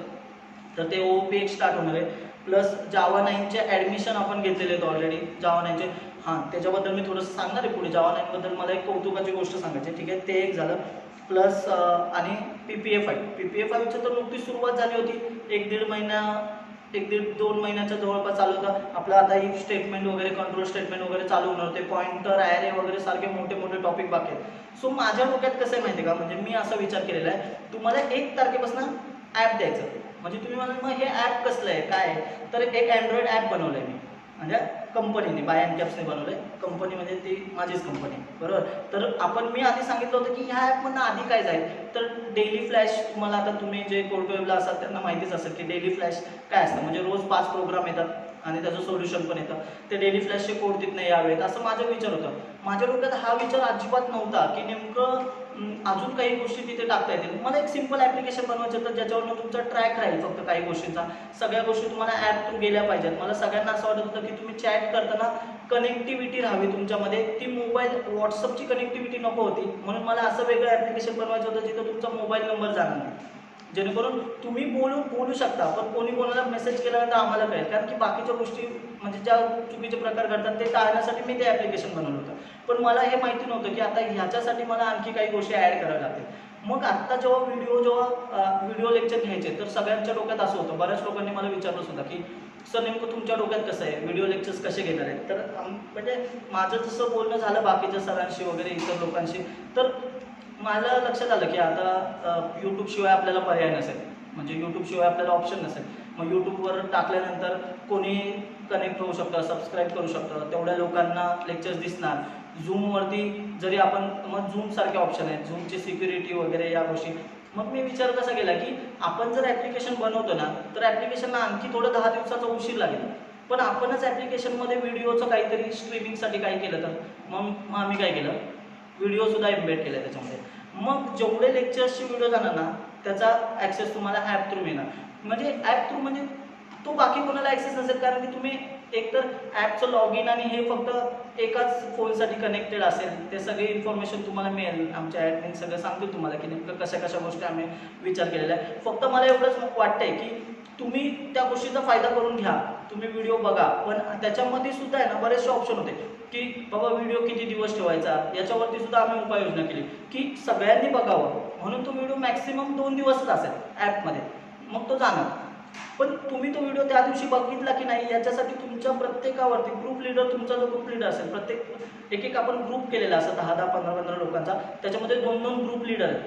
Speaker 1: तर ते OOP एक स्टार्ट होणार आहे. प्लस जावा 9चे ॲडमिशन आपण घेतलेले आहेत ऑलरेडी. जावा 9चे हां, त्याच्याबद्दल मी थोडंसं सांगणार आहे पुढे. जावा 9बद्दल मला एक कौतुकाची गोष्ट सांगायची, ठीक आहे, ते एक झालं. प्लस आणि PPA5ची तर नुकतीच सुरुवात झाली होती. 1-2 महिन्याच्या जवळपास चालू होता. आपलं आता इफ स्टेटमेंट वगैरे, कंट्रोल स्टेटमेंट वगैरे चालू होणार होते. पॉइंटर, ॲरे वगैरे सारखे मोठे मोठे टॉपिक बाकी आहेत. सो माझ्या डोक्यात कसं आहे माहिती आहे का, म्हणजे मी असा विचार केलेला आहे, तुम्हाला 1 तारखेपासून ॲप द्यायचं. म्हणजे तुम्ही म्हणाल मग हे ॲप कसलं आहे, काय आहे, तर एक अँड्रॉइड ॲप बनवलं आहे मी, म्हणजे कंपनीने, बाय अँड कॅप्सने बनवलं आहे. कंपनी म्हणजे ती माझीच कंपनी, बरोबर. तर मी आधी सांगितलं होतं की ह्या ॲपमधनं आधी काय जाईल, तर डेली फ्लॅश. तुम्हाला आता तुम्ही जे कोर्टवेबला असाल त्यांना माहितीच असेल की डेली फ्लॅश काय असतं. म्हणजे रोज 5 प्रोग्राम येतात आणि त्याचं सोल्युशन पण येतं. ते डेली फ्लॅशचे कोड तिथनं यावेत, असं माझा विचार होता. माझ्या डोक्यात हा विचार अजिबात नव्हता की नेमकं अजून काही गोष्टी तिथे टाकता येतील. मला एक सिंपल ॲप्लिकेशन बनवायचं होतं, ज्याच्यावरनं तुमचा ट्रॅक राहील फक्त काही गोष्टींचा. सगळ्या गोष्टी तुम्हाला ॲप थ्रू गेल्या पाहिजेत. मला सगळ्यांना असं वाटत होतं की तुम्ही चॅट करताना कनेक्टिव्हिटी राहावी तुमच्यामध्ये, ती मोबाईल व्हॉट्सअपची कनेक्टिव्हिटी नको होती. म्हणून मला असं वेगळं ॲप्लिकेशन बनवायचं होतं जिथं तुमचा मोबाईल नंबर जाणार नाही, जेणेकरून तुम्ही बोलू शकता, पण कोणी कोणाला मेसेज केल्यानंतर आम्हाला कळेल. कारण की बाकीच्या गोष्टी म्हणजे ज्या चुकीचे प्रकार घडतात ते टाळण्यासाठी मी ते ॲप्लिकेशन बनवलं होतं. पण मला हे माहिती नव्हतं की आता ह्याच्यासाठी मला आणखी काही गोष्टी ॲड कराव्या लागतील. मग आत्ता जेव्हा व्हिडिओ लेक्चर घ्यायचे, तर सगळ्यांच्या डोक्यात असं होतं, बऱ्याच लोकांनी मला विचारलं सुद्धा की सर नेमकं तुमच्या डोक्यात कसं आहे, व्हिडिओ लेक्चर्स कसे घेणार आहेत. तर म्हणजे माझं जसं बोलणं झालं बाकीच्या सरांशी वगैरे, इतर लोकांशी, तर मला लक्षात आलं की आता यूट्यूबशिवाय आपल्याला पर्याय नसेल. म्हणजे यूट्यूबशिवाय आपल्याला ऑप्शन नसेल. मग यूट्यूबवर टाकल्यानंतर कोणी कनेक्ट होऊ शकतं, सबस्क्राईब करू शकतं, तेवढ्या लोकांना लेक्चर्स दिसणार. झूमवरती जरी आपण, मग झूमसारखे ऑप्शन आहेत, झूमची सिक्युरिटी वगैरे या गोष्टी. मग मी विचार कसा केला की आपण जर ॲप्लिकेशन बनवतो ना, तर ॲप्लिकेशनला आणखी थोडं 10 दिवसाचा उशीर लागेल. पण आपणच ॲप्लिकेशनमध्ये व्हिडिओचं काहीतरी स्ट्रीमिंगसाठी काही केलं तर मग आम्ही काय केलं, व्हिडिओसुद्धा एम्बेड केला आहे त्याच्यामध्ये. मग जेवढे लेक्चर्सचे व्हिडिओ जाणार ना, त्याचा ॲक्सेस तुम्हाला ॲप थ्रू मिळणार. म्हणजे ॲप थ्रू म्हणजे तो बाकी कोणाला ॲक्सेस नसेल, कारण की तुम्ही एकतर ॲपचं लॉग इन आणि हे फक्त एकाच फोनसाठी कनेक्टेड असेल. ते सगळी इन्फॉर्मेशन तुम्हाला मिळेल. आमच्या ॲडमिन सगळं सांगतील तुम्हाला की नेमकं कशा गोष्टी आम्ही विचार केलेला आहे. फक्त मला एवढंच वाटतंय की तुम्ही त्या गोष्टीचा फायदा करून घ्या. तुम्ही व्हिडिओ बघा, पण त्याच्यामध्ये सुद्धा आहे ना बरेचसे ऑप्शन होते की बाबा व्हिडिओ किती दिवस ठेवायचा, याच्यावरती सुद्धा आम्ही उपाययोजना केली की सगळ्यांनी बघावं. म्हणून तो व्हिडिओ मॅक्सिमम 2 दिवसच असेल ॲपमध्ये, मग तो जाणार. पण तुम्ही तो व्हिडिओ त्या दिवशी बघितला की नाही, याच्यासाठी तुमच्या प्रत्येकावरती ग्रुप लीडर, तुमचा जो ग्रुप लीडर असेल, प्रत्येक एक आपण ग्रुप केलेला असं 10-10, 15-15 लोकांचा, त्याच्यामध्ये 2-2 ग्रुप लीडर आहेत.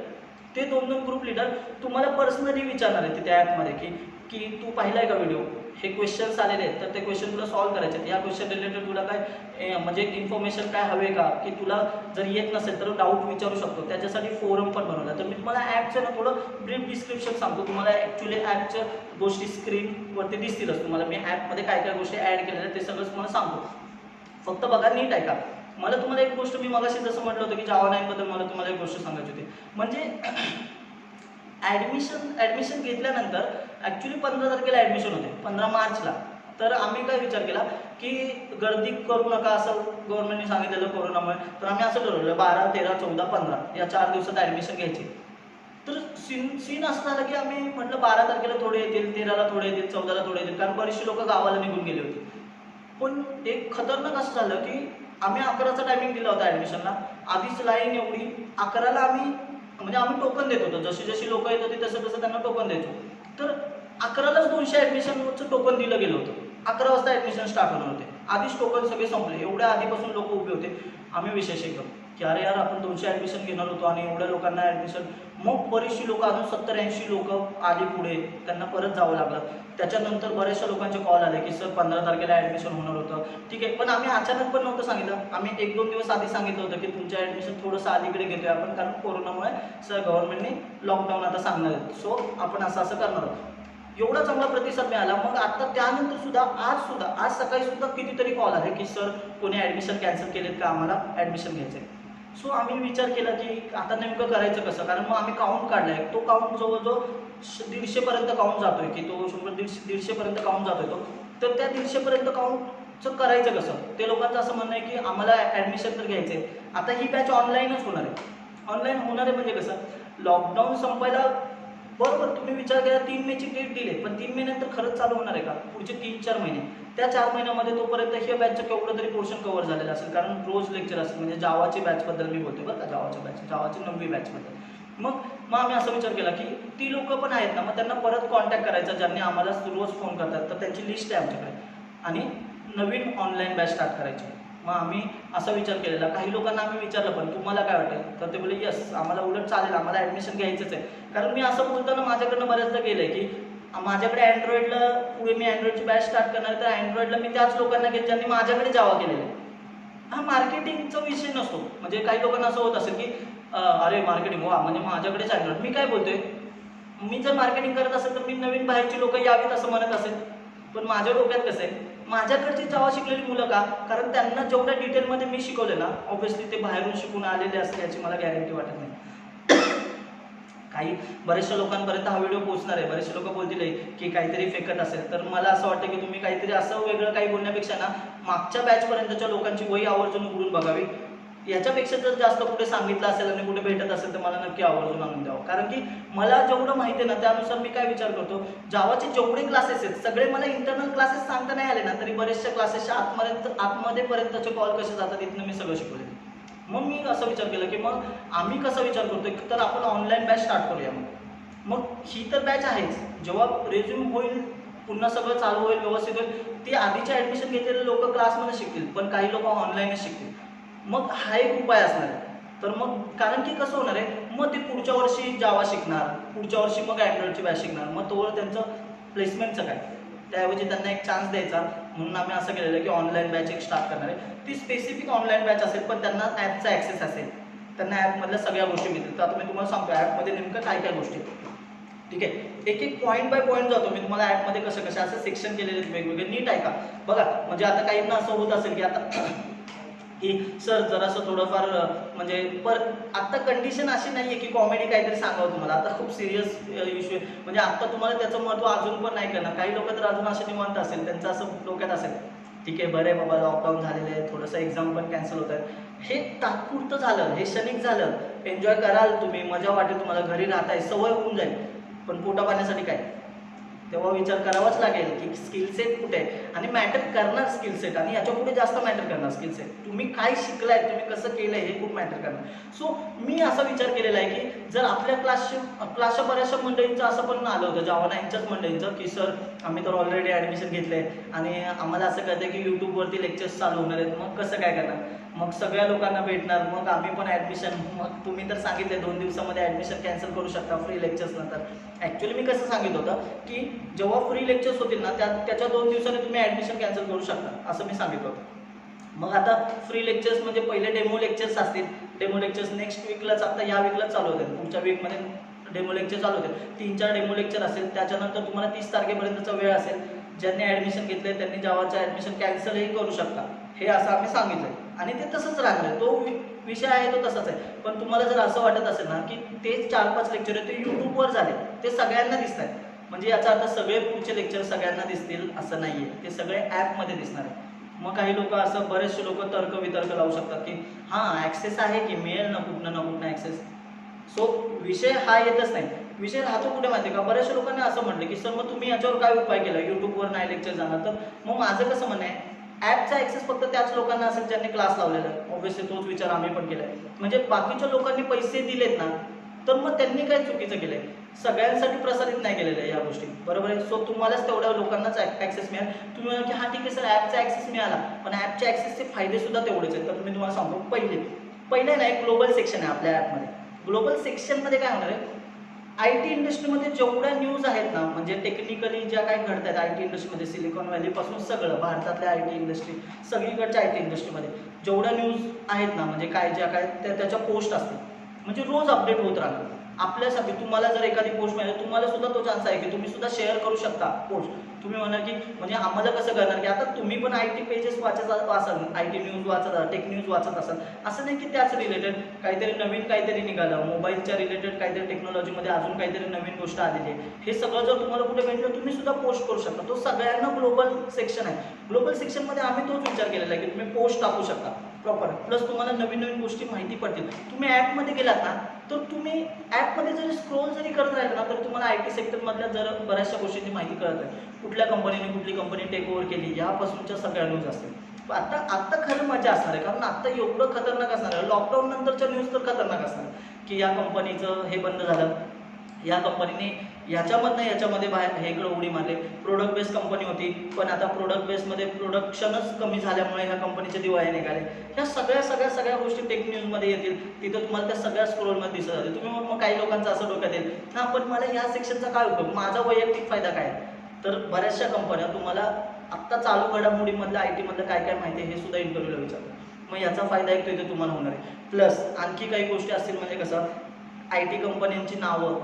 Speaker 1: ते 2-2 ग्रुप लीडर तुम्हाला पर्सनली विचारणार आहेत त्या ॲपमध्ये की तू पाहिला आहे का व्हिडिओ, हे क्वेश्चन्स आलेले आहेत, तर ते क्वेश्चन तुला सॉल्व्ह करायचे आहेत. या क्वेश्चन रिलेटेड तुला काय म्हणजे इन्फॉर्मेशन काय हवे का, की तुला जर येत नसेल तर डाऊट विचारू शकतो. त्याच्यासाठी फोरम पण बनवला. तर मी तुम्हाला ॲपचं ना थोडं ब्रीफ डिस्क्रिप्शन सांगतो. तुम्हाला ॲक्च्युली ॲपच्या गोष्टी स्क्रीनवरती दिसतीलच तुम्हाला. मी ॲपमध्ये काय काय गोष्टी ॲड केलेल्या आहेत ते सगळं तुम्हाला सांगतो. फक्त बघा, नीट ऐका. मला तुम्हाला एक गोष्ट, मी मगाशी जसं म्हटलं होतं की जावा 9बद्दल मला तुम्हाला एक गोष्ट सांगायची होती. म्हणजे ॲडमिशन घेतल्यानंतर ॲक्च्युली 15 तारखेला ॲडमिशन होते, 15 मार्चला. तर आम्ही काय विचार केला की गर्दी करू नका असं गव्हर्नमेंटने सांगितलेलं कोरोनामुळे. तर आम्ही असं ठरवलं 12, 13, 14, 15 या 4 दिवसात ॲडमिशन घ्यायची. तर सीन असं झालं की आम्ही म्हटलं 12 तारखेला थोडे येतील, 13ला थोडे येतील, 14ला थोडे येतील, कारण बरीचशी लोक गावाला निघून गेली होती. पण एक खतरनाक असं झालं की आम्ही 11चा टायमिंग दिला होता ॲडमिशनला. आधीच लाईन एवढी. 11ला आम्ही टोकन देत होतो, जशी लोक येत होती तसं त्यांना टोकन द्यायचो. तर 11लाच 200 ॲडमिशनचं टोकन दिलं गेलं होतं. 11 वाजता ॲडमिशन स्टार्ट होणार होते. आधीच टोकन सगळे संपले. एवढ्या आधीपासून लोक उभे होते. आम्ही विषय शिकलो. की अरे यार आपण 200 ॲडमिशन घेणार होतो आणि एवढ्या लोकांना ॲडमिशन. मग बरीचशी लोकं अजून 70-80 लोकं आली पुढे, त्यांना परत जावं लागलं. त्याच्यानंतर बऱ्याचशा लोकांचे कॉल आले की सर 15 तारखेला ॲडमिशन होणार होतं. ठीक आहे, पण आम्ही अचानक पण नव्हतं सांगितलं. आम्ही 1-2 दिवस आधी सांगितलं होतं की तुमचं ॲडमिशन थोडंसं अलीकडे घेतोय आपण, कारण कोरोनामुळे सर गव्हर्नमेंटने लॉकडाऊन आता सांगणार आहे, सो आपण असं असं करणार आहोत. एवढा चांगला प्रतिसाद मिळाला. मग आता त्यानंतर सुद्धा आज सकाळी सुद्धा कितीतरी कॉल आले की सर कोणी ॲडमिशन कॅन्सल केलेत का, आम्हाला ॲडमिशन घ्यायचं आहे. सो आम्ही विचार केला की आता नेमकं करायचं कसं, कारण मग आम्ही काउंट काढला आहे. तो काउंट जवळजवळ 150पर्यंत काउंट जातो आहे, की तो 100-150पर्यंत काउंट जातो आहे तो. तर त्या 150पर्यंत काउंटचं करायचं कसं, ते लोकांचं असं म्हणणं आहे की आम्हाला ॲडमिशन तर घ्यायचं आहे. आता ही बॅच ऑनलाईनच होणार आहे. ऑनलाईन होणार आहे म्हणजे कसं, लॉकडाऊन संपायला बरोबर तुम्ही विचार केला 3 मेची डेट दिली, पण 3 महिन्यानंतर खरंच चालू होणार आहे का, पुढचे 3-4 महिने. त्या 4 महिन्यामध्ये तोपर्यंत ह्या बॅचचं केवढं तरी पोर्शन कव्हर झालेलं असेल, कारण रोज लेक्चर असेल. म्हणजे जावाची बॅचबद्दल मी बोलतोय बरं का, जावाची 9वी बॅचबद्दल. मग आम्ही असा विचार केला की ती लोकं पण आहेत ना, मग त्यांना परत कॉन्टॅक्ट करायचा ज्यांनी आम्हाला रोज फोन करतात, तर त्यांची लिस्ट आहे आमच्याकडे, आणि नवीन ऑनलाईन बॅच स्टार्ट करायची. मग आम्ही असा विचार केलेला. काही लोकांना आम्ही विचारलं पण तुम्हाला काय वाटतं, तर ते बोलले यस आम्हाला उलट चालेल, आम्हाला ॲडमिशन घ्यायचंच आहे. कारण मी असं बोलताना माझ्याकडनं बऱ्याचदा गेलं आहे की माझ्याकडे अँड्रॉइडला पुढे मी अँड्रॉइडची बॅच स्टार्ट करणार आहे, तर अँड्रॉइडला मी त्याच लोकांना घेईन ज्यांनी माझ्याकडे जावा केलेलं आहे. हा मार्केटिंगचा विषय नसतो. म्हणजे काही लोकांना असं होत असेल की अरे मार्केटिंग वा म्हणजे माझ्याकडेच अँड्रॉइड. मी काय बोलतोय, मी जर मार्केटिंग करत असेल तर मी नवीन बाहेरची लोकं यावीत असं म्हणत असेल. पण माझ्या डोक्यात कसं आहे, माझ्याकडची जावा शिकलेली मुलं का, कारण त्यांना जेवढ्या डिटेलमध्ये मी शिकवले ना, ऑब्व्हियसली ते बाहेरून शिकून आलेले असतील याची मला गॅरंटी वाटत नाही. काही बऱ्याचशा लोकांपर्यंत हा व्हिडिओ पोहोचणार आहे. बरेचसे लोक बोलतील की काहीतरी फेकत असेल, तर मला असं वाटतं की तुम्ही काहीतरी असं वेगळं काही बोलण्यापेक्षा ना, मागच्या बॅचपर्यंतच्या लोकांची वही आवर्जून उघडून बघावी. याच्यापेक्षा जर जास्त कुठे सांगितलं असेल आणि कुठे भेटत असेल तर मला नक्की आवर्जून आणून द्यावं. कारण की मला जेवढं माहिती आहे ना, त्यानुसार मी काय विचार करतो, जावाचे जेवढे क्लासेस आहेत सगळे मला इंटरनल क्लासेस सांगता नाही आले ना, तरी बरेचशा क्लासेसच्या आतमध्ये पर्यंतचे कॉल कसे जातात इथनं मी सगळं शिकवले. मग मी असा विचार केला की मग आम्ही कसा विचार करतोय, तर आपण ऑनलाईन बॅच स्टार्ट करूया. मग ही तर बॅच आहेच, जेव्हा रेझ्यूम होईल, पुन्हा सगळं चालू होईल, व्यवस्थित होईल, ती आधीचे ॲडमिशन घेतलेले लोक क्लासमध्ये शिकतील, पण काही लोक ऑनलाईनच शिकतील. मग हा एक उपाय असणार आहे. तर मग कारण की कसं होणार आहे, मग ते पुढच्या वर्षी जावा शिकणार, पुढच्या वर्षी मग अँड्रॉइडची बॅच शिकणार, मग तोवर त्यांचं प्लेसमेंटचं काय. त्याऐवजी त्यांना एक चान्स द्यायचा, म्हणून आम्ही असं केलेलं आहे की ऑनलाईन बॅच एक स्टार्ट करणार आहे. ती स्पेसिफिक ऑनलाईन बॅच असेल, पण त्यांना ॲपचा ॲक्सेस असेल, त्यांना ॲपमधल्या सगळ्या गोष्टी मिळतील. तर आता मी तुम्हाला सांगतो ॲपमध्ये नेमकं काय काय गोष्टी. ठीक आहे, एक एक पॉईंट बाय पॉईंट जातो मी. तुम्हाला ॲपमध्ये कसं असं सेक्शन केलेले आहेत वेगवेगळे, नीट आहे का बघा. म्हणजे आता काहींना असं होत असेल की आता की सर जरासं थोडंफार म्हणजे आता कंडिशन अशी नाही आहे की कॉमेडी काहीतरी सांगावं तुम्हाला. आता खूप सिरियस इश्यू आहे. म्हणजे आता तुम्हाला त्याचं महत्त्व अजून पण नाही करणार. काही लोक तर अजून असे निवांत असेल, त्यांचं असं डोक्यात असेल ठीक आहे बरं आहे बाबा, लॉकडाऊन झालेलं आहे, थोडंसं एक्झाम पण कॅन्सल होत आहे. हे तात्पुरतं झालं, हे क्षणिक झालं. एन्जॉय कराल तुम्ही, मजा वाटेल तुम्हाला, घरी राहताय, सवय होऊन जाईल. पण पोटा पाण्यासाठी काय, तेव्हा विचार करावाच लागेल की स्किल सेट कुठे आहे. आणि मॅटर करणार स्किल सेट, आणि याच्या पुढे जास्त मॅटर करणार स्किल सेट. तुम्ही काय शिकलाय, तुम्ही कसं केलंय, हे खूप मॅटर करणार. सो मी असा विचार केलेला आहे की जर आपल्या क्लासच्या बऱ्याचशा मंडळींचं असं पण आलं होतं, जावा 9च्याच मंडळींचं, की सर आम्ही तर ऑलरेडी ॲडमिशन घेतलंय आणि आम्हाला असं कळतंय की यूट्यूबवरती लेक्चर्स चालू होणार आहेत, मग कसं काय करणार. मग सगळ्या लोकांना भेटणार, मग आम्ही पण ॲडमिशन, मग तुम्ही तर सांगितले 2 दिवसामध्ये ॲडमिशन कॅन्सल करू शकता फ्री लेक्चर्स नंतर. ॲक्च्युली मी कसं सांगितलं होतं की जेव्हा फ्री लेक्चर्स होतील ना, त्याच्या 2 दिवसांनी तुम्ही ॲडमिशन कॅन्सल करू शकता, असं मी सांगितलं होतं. मग आता फ्री लेक्चर्स म्हणजे पहिले डेमो लेक्चर्स असतील. डेमो लेक्चर्स नेक्स्ट वीकलाच, आता या वीकलाच चालू होतील, पुढच्या वीकमध्ये डेमो लेक्चर चालू होतील. 3-4 डेमो लेक्चर असेल. त्याच्यानंतर तुम्हाला 30 तारखेपर्यंतचा वेळ असेल. ज्यांनी ॲडमिशन घेतले त्यांनी जावाचं ॲडमिशन कॅन्सलही करू शकता, हे असं आम्ही सांगितलं आहे. आणि ते तसंच राहणार आहे, तो विषय आहे तो तसाच आहे. पण तुम्हाला जर असं वाटत असेल ना की ते 4-5 लेक्चर आहे ते यूट्यूबवर झाले, ते सगळ्यांना दिसत आहेत, म्हणजे याचा अर्थ सगळे पुढचे लेक्चर सगळ्यांना दिसतील असं नाही आहे, ते सगळे ॲपमध्ये दिसणार आहे. मग काही लोक असं, बरेचसे लोक तर्क लावू शकतात की हां ॲक्सेस आहे की मिळेल ना कुठनं ॲक्सेस. सो विषय हा येतच नाही. विषय राहतो कुठे माहिती आहे का, बऱ्याचशा लोकांनी असं म्हटलं की सर मग तुम्ही याच्यावर काय उपाय केला, यूट्यूबवर नाही लेक्चर जाणार. तर मग माझं कसं म्हणणं आहे, ॲपचा ॲक्सेस फक्त त्याच लोकांना असेल ज्यांनी क्लास लावलेला आहे. ऑब्व्हियसली तोच विचार आम्ही पण केला आहे. म्हणजे बाकीच्या लोकांनी पैसे दिलेत ना, तर मग त्यांनी काय चुकीचं केलं आहे, सगळ्यांसाठी प्रसारित नाही केलेलं आहे या गोष्टी, बरोबर आहे. सो तुम्हालाच तेवढ्या लोकांनाच ॲक्सेस मिळेल. तुम्ही म्हणाल की हां ठीक आहे सर ॲपचा ॲक्सेस मिळाला, पण ॲपच्या ॲक्सेसचे फायदे सुद्धा तेवढेच आहेत. तर मी तुम्हाला सांगतो, पहिले पहिले ना एक ग्लोबल सेक्शन आहे आपल्या ॲपमध्ये. ग्लोबल सेक्शनमध्ये काय होणार आहे, आय टी इंडस्ट्रीमध्ये जेवढ्या न्यूज आहेत ना, म्हणजे टेक्निकली ज्या काही घडत आहेत आय टी इंडस्ट्रीमध्ये, सिलिकॉन व्हॅलीपासून सगळं भारतातल्या आय टी इंडस्ट्री, सगळीकडच्या आय टी इंडस्ट्रीमध्ये जेवढ्या न्यूज आहेत ना, म्हणजे काय ज्या काय त्याच्या पोस्ट असतील, म्हणजे रोज अपडेट होत राहणार. आपल्यासाठी तुम्हाला जर एखादी पोस्ट मिळाली, तुम्हाला सुद्धा तो चान्स आहे की तुम्ही सुद्धा शेअर करू शकता पोस्ट. तुम्ही म्हणाल की म्हणजे आम्हाला कसं करणार, की आता तुम्ही पण आय टी पेजेस वाचत असाल, आय टी न्यूज वाचत, टेक न्यूज वाचत असाल, असं नाही की त्याच रिलेटेड काहीतरी नवीन काहीतरी निघालं, मोबाईलच्या रिलेटेड काहीतरी टेक्नॉलॉजीमध्ये अजून काहीतरी नवीन गोष्ट आलेली आहे, हे सगळं जर तुम्हाला कुठे भेटलं तुम्ही सुद्धा पोस्ट करू शकता. तो सगळ्यांना ग्लोबल सेक्शन आहे. ग्लोबल सेक्शनमध्ये आम्ही तोच विचार केलेला आहे की तुम्ही पोस्ट टाकू शकता प्रॉपर, प्लस तुम्हाला नवीन नवीन गोष्टी माहिती पडतील. तुम्ही ॲपमध्ये गेलात ना, तर तुम्ही ॲपमध्ये जरी स्क्रोल जरी करत राहिले ना, तर तुम्हाला आय टी सेक्टरमधल्या जर बऱ्याचशा गोष्टींची माहिती कळत आहे, कुठल्या कंपनीने कुठली कंपनी टेक ओव्हर केली, यापासूनच्या सगळ्या न्यूज असतील. आता खरं मजा असणार आहे, कारण आता एवढं खतरनाक असणार आहे. लॉकडाऊन नंतरच्या न्यूज तर खतरनाक असणार की या कंपनीचं हे बंद झालं, या कंपनीने ह्याच्यामधनं याच्यामध्ये बाहेर हे इकडं उडी मारले. प्रोडक्ट बेस्ड कंपनी होती, पण आता प्रोडक्ट बेसमध्ये प्रोडक्शनच कमी झाल्यामुळे ह्या कंपनीचे दिवाळे निघाले. ह्या सगळ्या गोष्टी टेक न्यूजमध्ये येतील. तिथं तुम्हाला त्या सगळ्या स्क्रोलमध्ये दिसत जाते. तुम्ही मग काही लोकांचं असं डोक्यात येईल, हां पण मला ह्या सेक्शनचा काय उपयोग, माझा वैयक्तिक फायदा काय. तर बऱ्याचशा कंपन्या तुम्हाला आत्ता चालू घडामोडीमधलं आय टीमधलं काय काय माहिती आहे हे सुद्धा इंटरव्ह्यूला विचारतात. मग याचा फायदा एक तो इथे तुम्हाला होणार आहे. प्लस आणखी काही गोष्टी असतील, म्हणजे कसं आय टी कंपन्यांची नावं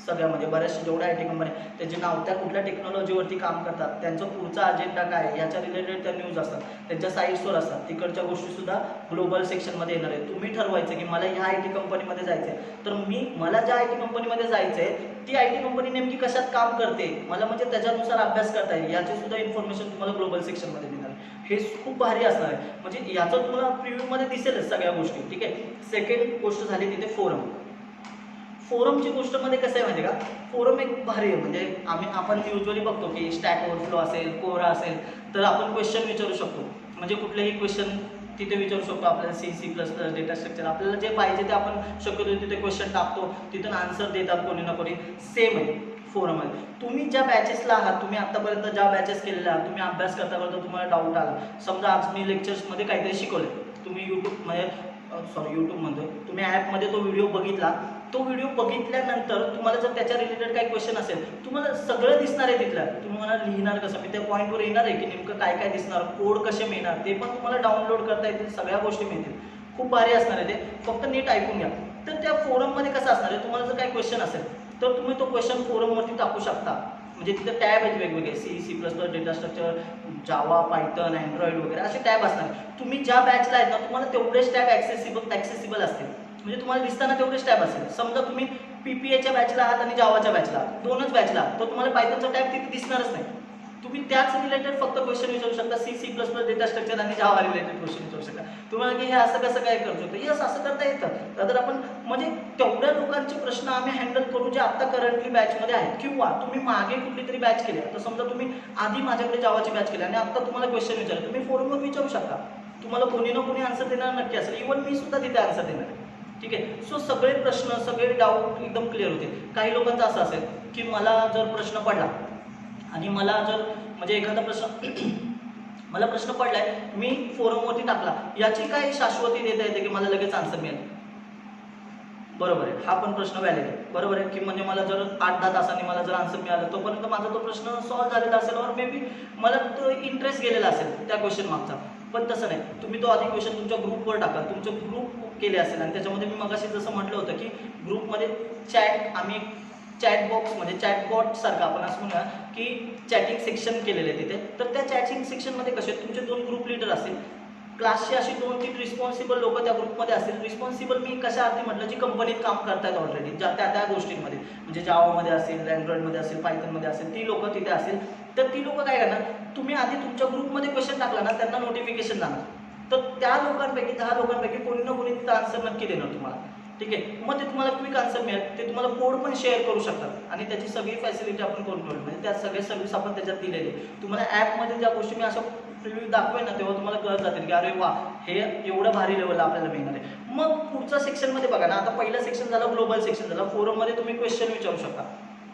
Speaker 1: सगळ्यामध्ये बऱ्याचशा जेवढ्या आय टी कंपन्या त्यांचे नाव, त्या कुठल्या टेक्नॉलॉजीवरती काम करतात, त्यांचं पुढचा अजेंडा काय याच्या रिलेटेड त्या न्यूज असतात, त्यांच्या साईट्सवर असतात. तिकडच्या गोष्टीसुद्धा ग्लोबल सेक्शनमध्ये येणार आहे. तुम्ही ठरवायचं की मला ह्या आय टी कंपनीमध्ये जायचं आहे, तर मला ज्या आय टी कंपनीमध्ये जायचं आहे ती आय टी कंपनी नेमकी कशात काम करते, मला म्हणजे त्याच्यानुसार अभ्यास करता येईल, याची सुद्धा इन्फॉर्मेशन तुम्हाला ग्लोबल सेक्शनमध्ये देणार आहे. हे खूप भारी असणार आहे. म्हणजे याचं तुम्हाला प्रिव्ह्यूमध्ये दिसेलच सगळ्या गोष्टी. ठीक आहे. सेकंड गोष्ट झाली तिथे फोरम. फोरमची गोष्टमध्ये कसं आहे माहिती आहे का, फोरम एक भारी आहे. म्हणजे आपण युजली बघतो की स्टॅक ओव्हरफ्लो असेल, कोरा असेल, तर आपण क्वेश्चन विचारू शकतो. म्हणजे कुठलेही क्वेश्चन तिथे विचारू शकतो. आपल्याला C++, डेटा स्ट्रक्चर, आपल्याला जे पाहिजे ते आपण शक्यतो तिथे क्वेश्चन टाकतो, तिथून आन्सर देतात कोणी ना कोणी. सेम आहे फोरममध्ये. तुम्ही ज्या बॅचेसला आहात, तुम्ही आत्तापर्यंत ज्या बॅचेस केलेल्या आहात, तुम्ही अभ्यास करता करता तुम्हाला डाऊट आला, समजा आज मी लेक्चर्समध्ये काहीतरी शिकवले, तुम्ही यूट्यूब म्हणतो, तुम्ही ॲपमध्ये तो व्हिडिओ बघितला, तो व्हिडिओ बघितल्यानंतर तुम्हाला जर त्याच्या रिलेटेड काही क्वेश्चन असेल, तुम्हाला सगळं दिसणार आहे तिथलं. तुम्ही मला लिहिणार कसं, मी त्या पॉईंटवर येणार आहे की नेमकं काय काय दिसणार, कोड कसे मिळणार, ते पण तुम्हाला डाउनलोड करता येतील, सगळ्या गोष्टी मिळतील. खूप भारी असणार आहे ते, फक्त नीट ऐकून घ्या. तर त्या फोरममध्ये कसं असणार आहे, तुम्हाला जर काही क्वेश्चन असेल तर तुम्ही तो क्वेश्चन फोरमवरती टाकू शकता. म्हणजे तिथे टॅब आहेत वेगवेगळे, C++, डेटा स्ट्रक्चर, जावा, पायथन, अँड्रॉइड वगैरे असे टॅब असणार. तुम्ही ज्या बॅचला आहेत ना, तुम्हाला तेवढेच टॅब ॲक्सेसिबल असतील. म्हणजे तुम्हाला दिसताना तेवढेच टॅब असेल. समजा तुम्ही PPAच्या बॅचला आहात आणि जावाच्या बॅचला आहात, दोनच बॅचला आहात, तर तुम्हाला पायथनचा टॅब तिथे दिसणारच नाही. तुम्ही त्याच रिलेटेड फक्त क्वेश्चन विचारू शकता, C++, डेटा स्ट्रक्चर आणि जावा रिलेटेड क्वेश्चन विचारू शकता. तुम्हाला की हे असं कसं काय करू शकतो, यस असं करता येतं. तर आपण म्हणजे तेवढ्या लोकांचे प्रश्न आम्ही हँडल करू जे आता करंटली बॅचमध्ये आहेत. किंवा तुम्ही मागे कुठली तरी बॅच केली, तर समजा तुम्ही आधी माझ्याकडे जावाची बॅच केली आणि आता तुम्हाला क्वेश्चन विचारले, तुम्ही फोरमवर विचारू शकता. तुम्हाला कोणी ना कोणी आन्सर देणार नक्की असेल. इव्हन मी सुद्धा तिथे आन्सर देणार. ठीक आहे. सो सगळे प्रश्न, सगळे डाऊट एकदम क्लिअर होते. काही लोकांचं असं असेल की मला जर प्रश्न पडला आणि मला जर म्हणजे एखादा प्रश्न मला प्रश्न पडलाय, मी फोरमवरती टाकला, याची काय शाश्वती देता येते की मला लगेच आन्सर मिळेल. बरोबर आहे, हा पण प्रश्न व्हॅलिड आहे. बरोबर आहे की म्हणजे मला जर 8-10 तासांनी मला जर आन्सर मिळालं, तोपर्यंत माझा तो प्रश्न सॉल्व्ह झालेला असेल, और मे बी मला तो इंटरेस्ट गेलेला असेल त्या क्वेश्चन मागचा. पण तसं नाही, तुम्ही तो आधी क्वेश्चन तुमच्या ग्रुपवर टाका, तुमचे ग्रुप केले असेल आणि त्याच्यामध्ये मी मगाशी जसं म्हटलं होतं की ग्रुपमध्ये आम्ही चॅट बॉक्स म्हणजे चॅटबॉट सारखं आपण असं म्हणूया की चॅटिंग सेक्शन केलेलं आहे तिथे. तर त्या चॅटिंग सेक्शनमध्ये कसे तुमचे 2 ग्रुप लीडर असतील, क्लासची अशी 2-3 रिस्पॉन्सिबल लोक त्या ग्रुपमध्ये असतील. रिस्पॉन्सिबल मी कशा अर्थी म्हटलं, जी कंपनीत काम करतात ऑलरेडी, ज्या त्या गोष्टींमध्ये, म्हणजे जावामध्ये असेल, अँड्रॉइडमध्ये असेल, पायथनमध्ये असेल, ती लोक तिथे असेल. तर ती लोक काय करणार, तुम्ही आधी तुमच्या ग्रुपमध्ये क्वेश्चन टाकला ना, त्यांना नोटिफिकेशन जाणार. तर त्या लोकांपैकी 10 लोकांपैकी कोणी ना कोणी तिथं आन्सर नक्की देणार तुम्हाला. ठीक आहे. मग ते तुम्हाला क्विक आन्सर मिळेल. ते तुम्हाला कोड पण शेअर करू शकतात आणि त्याची सगळी फॅसिलिटी आपण करून ठेवली. म्हणजे त्या सगळ्या सर्व्हिस आपण त्याच्यात दिलेली. तुम्हाला ॲपमध्ये ज्या गोष्टी मी अशा प्रिव्ह्यू दाखवेन ना, तेव्हा तुम्हाला कळत जातील की अरे वा, हे एवढं भारी लेवलला आपल्याला मिळणार आहे. मग पुढच्या सेक्शनमध्ये बघा ना, आता पहिलं सेक्शन झालं, ग्लोबल सेक्शन झालं. फोरममध्ये तुम्ही क्वेश्चन विचारू शकता.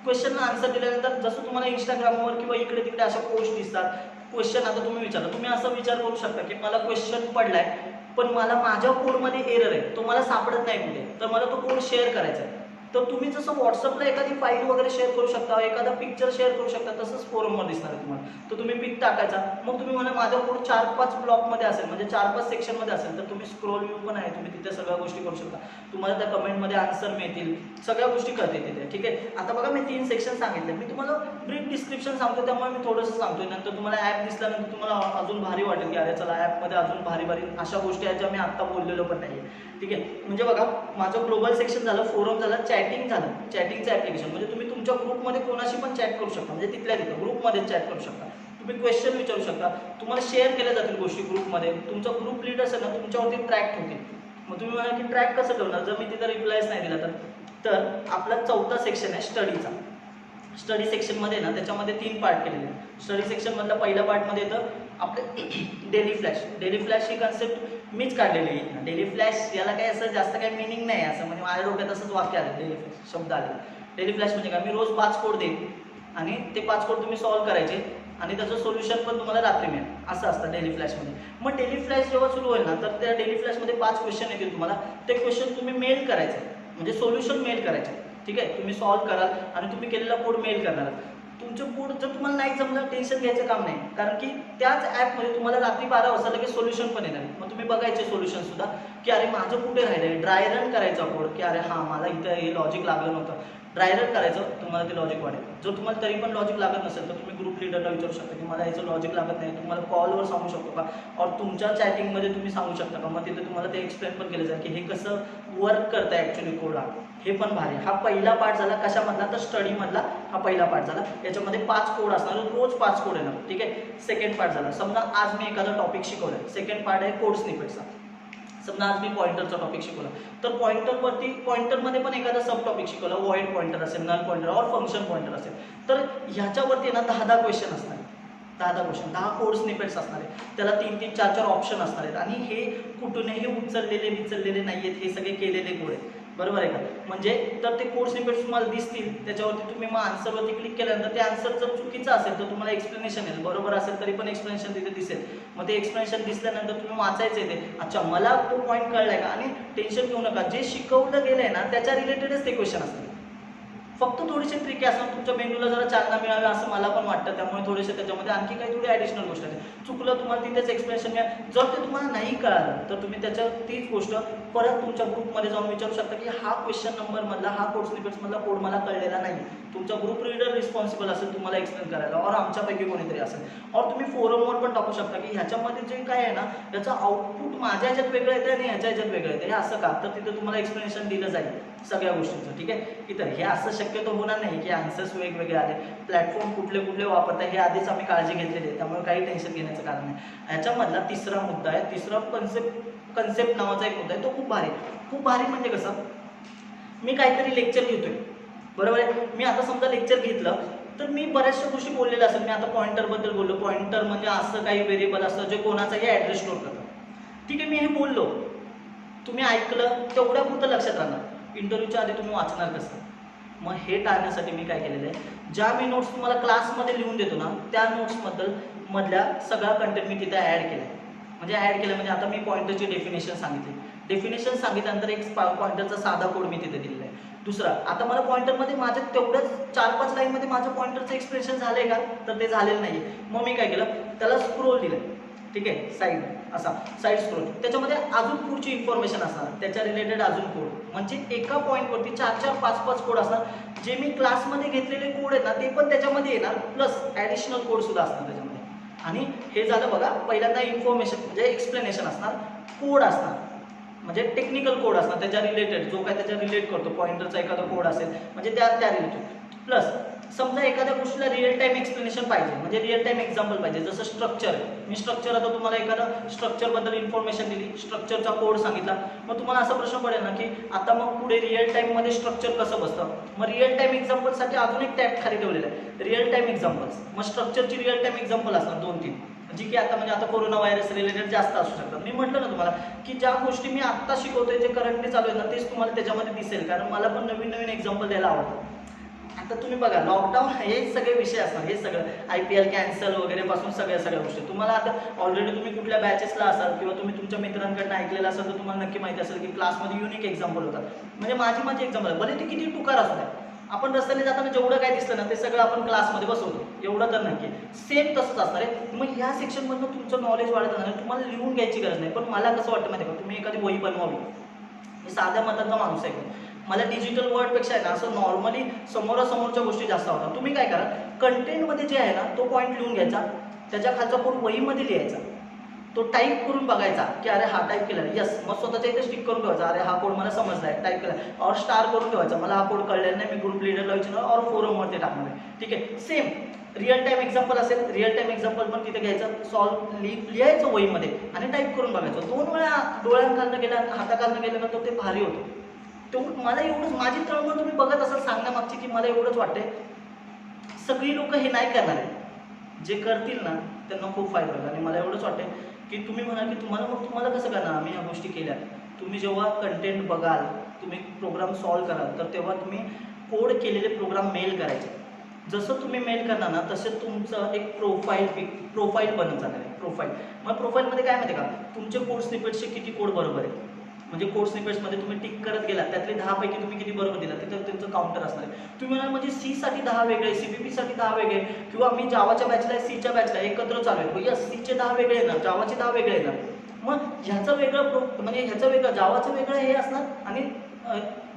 Speaker 1: क्वेश्चनला आन्सर दिल्यानंतर जसं तुम्हाला इंस्टाग्रामवर किंवा इकडे तिकडे अशा पोस्ट दिसतात, क्वेश्चन आता तुम्ही विचारला, तुम्ही असा विचार करू शकता की मला क्वेश्चन पडलाय, पण मला माझ्या कोडमध्ये एरर आहे, तो मला सापडत नाही कुठे, तर मला तो कोड शेअर करायचा आहे. तर तुम्ही जसं व्हॉट्सअपला एखादी फाईल वगैरे शेअर करू शकता, एखादा पिक्चर शेअर करू शकता, तसंच फोरमवर दिसणार आहे तुम्हाला. तर तुम्ही पिक टाकायचा, मग तुम्ही म्हणा माझा कोड 4-5 ब्लॉकमध्ये असेल, म्हणजे 4-5 सेक्शनमध्ये असेल, तर तुम्ही स्क्रोल व्ह्यू पण आहे, तुम्ही तिथे सगळ्या गोष्टी करू शकता. तुम्हाला त्या कमेंटमध्ये आन्सर मिळतील, सगळ्या गोष्टी करता येतील. ठीक आहे, आता बघा मी 3 सेक्शन सांगितले, मी तुम्हाला ब्रीफ डिस्क्रिप्शन सांगतो, त्यामुळे मी थोडंसं सांगतोय. नंतर तुम्हाला ॲप दिसल्यानंतर तुम्हाला अजून भारी वाटेल की अरे चला ॲपमध्ये अजून भारी भारी अशा गोष्टी आहेत ज्या मी आत्ता बोललेलो पण नाही. ठीक आहे, म्हणजे बघा माझं ग्लोबल सेक्शन झालं, फोरम झालं, चॅटिंग झालं, चॅटिंगचं ॲप्लिकेशन म्हणजे तुम्ही तुमच्या ग्रुपमध्ये कोणाशी पण चॅट करू शकता, म्हणजे तिथल्या तिथं ग्रुपमध्ये चॅट करू शकता, तुम्ही क्वेश्चन विचारू शकता, तुम्हाला शेअर केल्या जातील गोष्टी ग्रुपमध्ये, तुमचा ग्रुप लीड असेल ना तुमच्यावरती ट्रॅक होतील. मग तुम्ही म्हणा की ट्रॅक कसं ठेवणार जर मी तिथं रिप्लायच नाही दिला तर आपला 4था सेक्शन आहे स्टडीचा. स्टडी सेक्शनमध्ये ना त्याच्यामध्ये 3 पार्ट केलेले आहेत. स्टडी सेक्शनमधला पहिल्या पार्टमध्ये येतं आपले डेली फ्लॅश. डेली फ्लॅश ही कन्सेप्ट मीच काढलेली आहे. डेली फ्लॅश याला काही असं जास्त काही मिनिंग नाही, असं म्हणजे माझ्या डोक्यात असंच वाक्य आलं, डेली फ्लॅश शब्द आले. डेली फ्लॅश म्हणजे काय, मी रोज 5 कोड देईन आणि ते 5 कोड तुम्ही सॉल्व्ह करायचे आणि त्याचं सोल्युशन पण तुम्हाला रात्री मिळेल, असं असतं डेली फ्लॅशमध्ये. मग डेली फ्लॅश जेव्हा सुरू होईल ना तर त्या डेली फ्लॅशमध्ये 5 क्वेश्चन येतील तुम्हाला, ते क्वेश्चन तुम्ही मेल करायचे, म्हणजे सोल्युशन मेल करायचे. ठीक आहे, तुम्ही सॉल्व्ह कराल आणि तुम्ही केलेला कोड मेल करणार. तुमचं कोड जर तुम्हाला नाही जमलं टेन्शन घ्यायचं काम नाही, कारण की त्याच ॲपमध्ये तुम्हाला रात्री 12 वाजता लगेच सोल्युशन पण येणार. मग तुम्ही बघायचे सोल्युशन सुद्धा की अरे माझं कुठे राहिलं, ड्राय रन करायचा कोड की अरे हां मला इथं हे लॉजिक लागलं नव्हतं, ड्राय रन करायचं, तुम्हाला ते लॉजिक वाढेल. जर तुम्हाला तरी पण लॉजिक लागत नसेल तर तुम्ही ग्रुप लीडरला विचारू शकता की मला याचं लॉजिक लागत नाही, तुम्हाला कॉलवर सांगू शकतो का, और तुमच्या चॅटिंगमध्ये तुम्ही सांगू शकता का, मग तिथे तुम्हाला ते एक्सप्लेन पण केलं जाईल की हे कसं वर्क करतं ॲक्च्युली कोड. हे पण भारी. हा पहिला पार्ट झाला कशामधला, तर स्टडीमधला हा पहिला पार्ट झाला. याच्यामध्ये 5 कोड असणार, रोज 5 कोड येणार. ठीक आहे, सेकंड पार्ट झाला. समजा आज मी एखादा टॉपिक शिकवलाय, सेकंड पार्ट आहे कोड स्निपेट्सचा. समजा आज मी पॉइंटरचा टॉपिक शिकवला तर पॉइंटरमध्ये पण एखादा सब टॉपिक शिकवला, वॉइड पॉइंटर असेल, नल पॉइंटर और फंक्शन पॉइंटर असेल, तर ह्याच्यावरती ना 10 क्वेश्चन असणार आहे. 10 क्वेश्चन, 10 कोड स्निपेट्स असणार आहे. त्याला 3-3, 4-4 ऑप्शन असणार आहेत आणि हे कुठूनही विचललेले नाही आहेत, हे सगळे केलेले कोड आहेत. बरोबर आहे का, म्हणजे तर ते कोड स्निपेट्स तुम्हाला दिसतील, त्याच्यावरती तुम्ही मग आन्सरवरती क्लिक केल्यानंतर ते आन्सर जर चुकीचं असेल तर तुम्हाला एक्सप्लेनेशन येईल, बरोबर असेल तरी पण एक्सप्लेनेशन तिथे दिसेल. मग ते एक्सप्लेनेशन दिसल्यानंतर तुम्ही वाचायचं आहे ते, अच्छा मला तो पॉईंट कळलाय का, आणि टेन्शन घेऊ नका, जे शिकवलं गेलंय ना त्याच्या रिलेटेडच ते क्वेश्चन असतात. फक्त थोडीशी ट्रिकी असणार, तुमच्या मेंदूला जरा चालना मिळावी असं मला पण वाटतं, त्यामुळे थोडेसे त्याच्यामध्ये आणखी काही थोडी ॲडिशनल गोष्ट आहे. चुकलं तुम्हाला तिथेच एक्सप्लेनेशन मिळेल. जर ते तुम्हाला नाही कळालं तर तुम्ही त्याच्या तीच गोष्ट परत तुमच्या ग्रुपमध्ये जाऊन विचारू शकता की हा क्वेश्चन नंबरमधला, हा कोड स्निपेट्समधला कोड मला कळलेला नाही. तुमचा ग्रुप रीडर रिस्पॉन्सिबल असेल तुम्हाला एक्सप्लेन करायला, और आमच्यापैकी कोणीतरी असेल, और तुम्ही फोरमवर पण टाकू शकता की ह्याच्यामध्ये जे काय आहे ना त्याचं आउटपुट माझ्या ह्याच्यात वेगळं येतं आणि ह्याच्या ह्याच्यात वेगळं येतं, हे असं का, तर तिथं तुम्हाला एक्सप्लेनेशन दिलं जाईल सगळ्या गोष्टींचं. ठीक आहे, इतर हे असं शक्यतो होणार नाही की आन्सर्स वेगवेगळे आले, प्लॅटफॉर्म कुठले वापरताय हे आधीच आम्ही काळजी घेतलेली आहे, त्यामुळे काही टेन्शन घेण्याचं कारण नाही. ह्याच्यामधला तिसरा मुद्दा आहे, तिसरा कन्सेप्ट नावाचा एक मुद्दा आहे, तो खूप भारी म्हणजे कसं, मी काहीतरी लेक्चर घेतोय, बरोबर आहे, मी आता समजा लेक्चर घेतलं तर मी बऱ्याचशा गोष्टी बोललेल्या असेल. मी आता पॉइंटरबद्दल बोललो, पॉइंटर म्हणजे असं काही व्हेरिएबल असतं जे कोणाचाही ॲड्रेस स्टोअर करतं. ठीक आहे, मी हे बोललो, तुम्ही ऐकलं, तेवढ्या पुरतं लक्षात राहणार, इंटरव्ह्यूच्या आधी तुम्ही वाचणार कसं. मग हे टाळण्यासाठी मी काय केलेलं आहे, ज्या मी नोट्स तुम्हाला क्लासमध्ये लिहून देतो ना त्या मधल्या सगळा कंटेंट मी तिथे ॲड केला आहे. म्हणजे आता मी पॉइंटरची डेफिनेशन सांगितली, डेफिनेशन सांगितल्यानंतर एक पॉइंटरचा साधा कोड मी तिथे दिलेला आहे. दुसरा, आता मला पॉइंटरमध्ये माझ्या तेवढ्याच 4-5 लाईनमध्ये माझं पॉइंटरचं एक्सप्लेनेशन झालं आहे का, तर ते झालेलं नाही. मग मी काय केलं, त्याला स्क्रोल दिलं. ठीक आहे, साईड स्क्रोल, त्याच्यामध्ये अजून पुढची इन्फॉर्मेशन असणार, त्याच्या रिलेटेड अजून कोड, म्हणजे एका पॉईंटवरती 4-4, 5-5 कोड असणार. जे मी क्लासमध्ये घेतलेले कोड आहेत ना ते पण त्याच्यामध्ये येणार, प्लस ॲडिशनल कोड सुद्धा असणार त्याच्यामध्ये. आणि हे झालं बघा, पहिल्यांदा इन्फॉर्मेशन म्हणजे एक्सप्लेनेशन असणार, कोड असणार म्हणजे टेक्निकल कोड असणार त्याच्या रिलेटेड, जो काय त्याच्या रिलेट करतो, पॉइंटरचा एखादा कोड असेल म्हणजे त्या रिलेटेड. प्लस समजा एखाद्या गोष्टीला रिअल टाईम एक्सप्लेनेशन पाहिजे, म्हणजे रिअल टाईम एक्झाम्पल पाहिजे, जसं स्ट्रक्चर आहे, मी स्ट्रक्चर आता तुम्हाला एखादा स्ट्रक्चरबद्दल इन्फॉर्मेशन दिली, स्ट्रक्चरचा कोड सांगितला, मग तुम्हाला असा प्रश्न पडेल ना की आता मग पुढे रिअल टाईममध्ये स्ट्रक्चर कसं बसतं. मग रिअल टाईम एक्झाम्पलसाठी अजून एक टॅग खाली ठेवलेला आहे, रिअल टाईम एक्झाम्पल्स. मग स्ट्रक्चरची रिअल टाईम एक्झाम्पल असणार 2-3, जी की आता म्हणजे आता कोरोना व्हायरस रिलेटेड जास्त असू शकतात. मी म्हटलं ना तुम्हाला की ज्या गोष्टी मी आत्ता शिकवतोय, जे करंटली चालू आहे ना तेच तुम्हाला त्याच्यामध्ये दिसेल, कारण मला पण नवीन एक्झाम्पल द्यायला आवडतं. आता तुम्ही बघा लॉकडाऊन हे सगळे विषय असणार, हे सगळं IPL कॅन्सल वगैरे पासून सगळ्या गोष्टी तुम्हाला आता ऑलरेडी तुम्ही कुठल्या बॅचेसला असाल किंवा तुम्ही तुमच्या मित्रांकडून ऐकलेलं असेल तर तुम्हाला नक्की माहिती असेल की क्लासमध्ये युनिक एक्झाम्पल होतात. म्हणजे माझी एक्झाम्पल भले ती किती टुकार असू द्या, आपण रस्त्याने जाताना जेवढं काय दिसतं ना ते सगळं आपण क्लासमध्ये बसवतो, एवढं तर नक्की सेम तसंच असणार आहे. मग ह्या सेक्शनमधून तुमचं नॉलेज वाढत नाही, तुम्हाला लिहून घ्यायची गरज नाही. पण मला कसं वाटतं माहिती आहे का, तुम्ही एखादी वही बनवावी. मी साध्या मताचा माणूस आहे, मला डिजिटल वर्डपेक्षा आहे ना असं नॉर्मली समोरासमोरच्या गोष्टी जास्त आवडतात. तुम्ही काय करा, कंटेंटमध्ये जे आहे ना तो पॉईंट लिहून घ्यायचा, त्याच्या खालचा कोड वहीमध्ये लिहायचा, तो टाईप करून बघायचा की अरे हा टाईप केला यस, मग स्वतःच्या इथे स्टिक करून ठेवायचा, अरे हा कोड मला समजला आहे, टाईप केला, और स्टार करून ठेवायचा, मला हा कोड कळलेला नाही, मी ग्रुप लिडरला विचारणार और फोरमवरती टाकणार आहे. ठीक आहे, सेम रिअल टाईम एक्झाम्पल असेल, रिअल टाईम एक्झाम्पल पण तिथे घ्यायचं, सॉल्व लिहायचं वहीमध्ये आणि टाईप करून बघायचं. 2 वेळा डोळ्यांखालनं गेला हाताखालनं गेल्यानंतर ते भारी होतं. तेवढं मला एवढंच, माझी तळमळ तुम्ही बघत असाल सांगण्यामागची की मला एवढंच वाटते, सगळी लोक हे नाही करणार आहे, जे करतील ना त्यांना खूप फायदा होईल. आणि मला एवढंच वाटते की तुम्ही म्हणाल की तुम्हाला कसं करणार, आम्ही ह्या गोष्टी केल्या. तुम्ही जेव्हा कंटेंट बघाल, तुम्ही प्रोग्राम सॉल्व कराल, तर तेव्हा तुम्ही कोड केलेले प्रोग्राम मेल करायचे. जसं तुम्ही मेल करणार ना तसं तुमचं एक प्रोफाईल बनत जाणार आहे. प्रोफाईल मग प्रोफाईलमध्ये काय माहिती का, तुमचे कोड स्निपेट्सचे किती कोड बरोबर आहे, म्हणजे कोड स्निपेट्समध्ये तुम्ही टिक करत गेला, त्यातले 10 पैकी तुम्ही किती बरोबर दिला तिथं त्यांचं काउंटर असणार आहे. तुम्ही म्हणाल म्हणजे C साठी 10 वेगळे, CPP साठी 10 वेगळे, किंवा मी जावाच्या बॅचला आहे, Cच्या बॅचला एकत्र चालू आहे, यस Cचे 10 वेगळे येणार, जावाचे 10 वेगळे येणार. मग ह्याचं वेगळं म्हणजे ह्याचं वेगळं, जावाचं वेगळं हे असणार आणि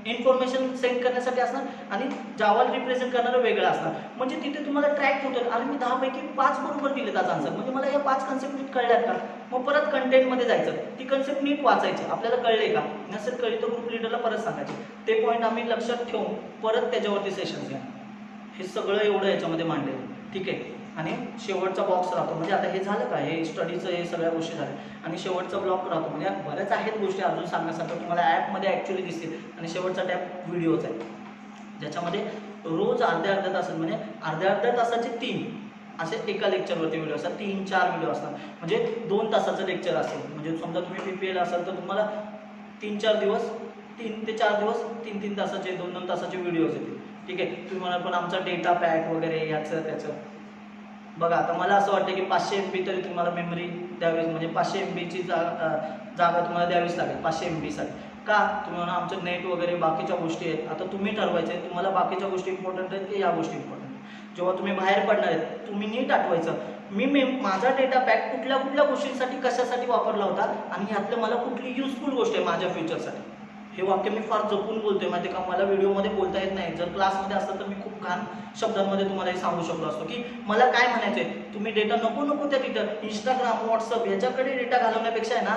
Speaker 1: इन्फॉर्मेशन सेंड करण्यासाठी असणार, आणि जावाला रिप्रेझेंट करणारं वेगळं असणार. म्हणजे तिथे तुम्हाला ट्रॅक होतं, अरे मी 10 पैकी 5 बरोबर दिले त्याचा आन्सर, म्हणजे मला या 5 कन्सेप्ट नीट कळल्यात का. मग परत कंटेंटमध्ये जायचं, ती कन्सेप्ट नीट वाचायची, आपल्याला कळले का, नसेल कळली तर ग्रुप लिडरला परत सांगायचे, ते पॉईंट आम्ही लक्षात ठेवून परत त्याच्यावरती सेशन्स घ्या. हे सगळं एवढं याच्यामध्ये मांडलेलं आहे. ठीक आहे, आणि शेवटचा बॉक्स राहतो, म्हणजे आता हे झालं का, हे स्टडीचं हे सगळ्या गोष्टी झाल्या, आणि शेवटचा ब्लॉक राहतो, म्हणजे बऱ्याच आहेत गोष्टी अजून सांगण्यासारखं तुम्हाला ॲपमध्ये ॲक्च्युली दिसतील. आणि शेवटचा टॅब व्हिडिओच आहे, ज्याच्यामध्ये रोज अर्ध्या तासात, म्हणजे अर्ध्या तासाचे 3 असे एका लेक्चरवरती व्हिडिओ असतात, 3-4 व्हिडिओ असतात, म्हणजे 2 तासाचं लेक्चर असेल. म्हणजे समजा तुम्ही PPL असाल तर तुम्हाला 3-4 दिवस, 3 ते 4 दिवस 3-3 तासाचे 2-2 तासाचे व्हिडिओज येतील. ठीक आहे, तुम्ही म्हणाल पण आमचा डेटा पॅक वगैरे याचं त्याचं, बघा आता मला असं वाटतं की 500 MB तरी तुम्हाला मेमरी द्यावी, म्हणजे 500 MBची जागा तुम्हाला द्यावीच लागेल 500 MBसाठी. का, तुम्ही म्हणा आमचं नेट वगैरे बाकीच्या गोष्टी आहेत, आता तुम्ही ठरवायचं आहे तुम्हाला बाकीच्या गोष्टी इम्पॉर्टंट आहेत की या गोष्टी इम्पॉर्टंट आहेत. जेव्हा तुम्ही बाहेर पडणार आहेत तुम्ही नीट आठवायचं, मी माझा डेटा पॅक कुठल्या गोष्टींसाठी कशासाठी वापरला होता, आणि ह्यातलं मला कुठली युजफुल गोष्ट आहे माझ्या फ्युचरसाठी. हे वाक्य मी फार जपून बोलतोय माहिती का, मला व्हिडिओमध्ये बोलता येत नाही. जर क्लासमध्ये असतं तर मी खूप घाण शब्दांमध्ये तुम्हाला हे सांगू शकलो असतो की मला काय म्हणायचं आहे, तुम्ही डेटा नको त्या तिथं इंस्टाग्राम व्हॉट्सअप ह्याच्याकडे डेटा घालवण्यापेक्षा आहे ना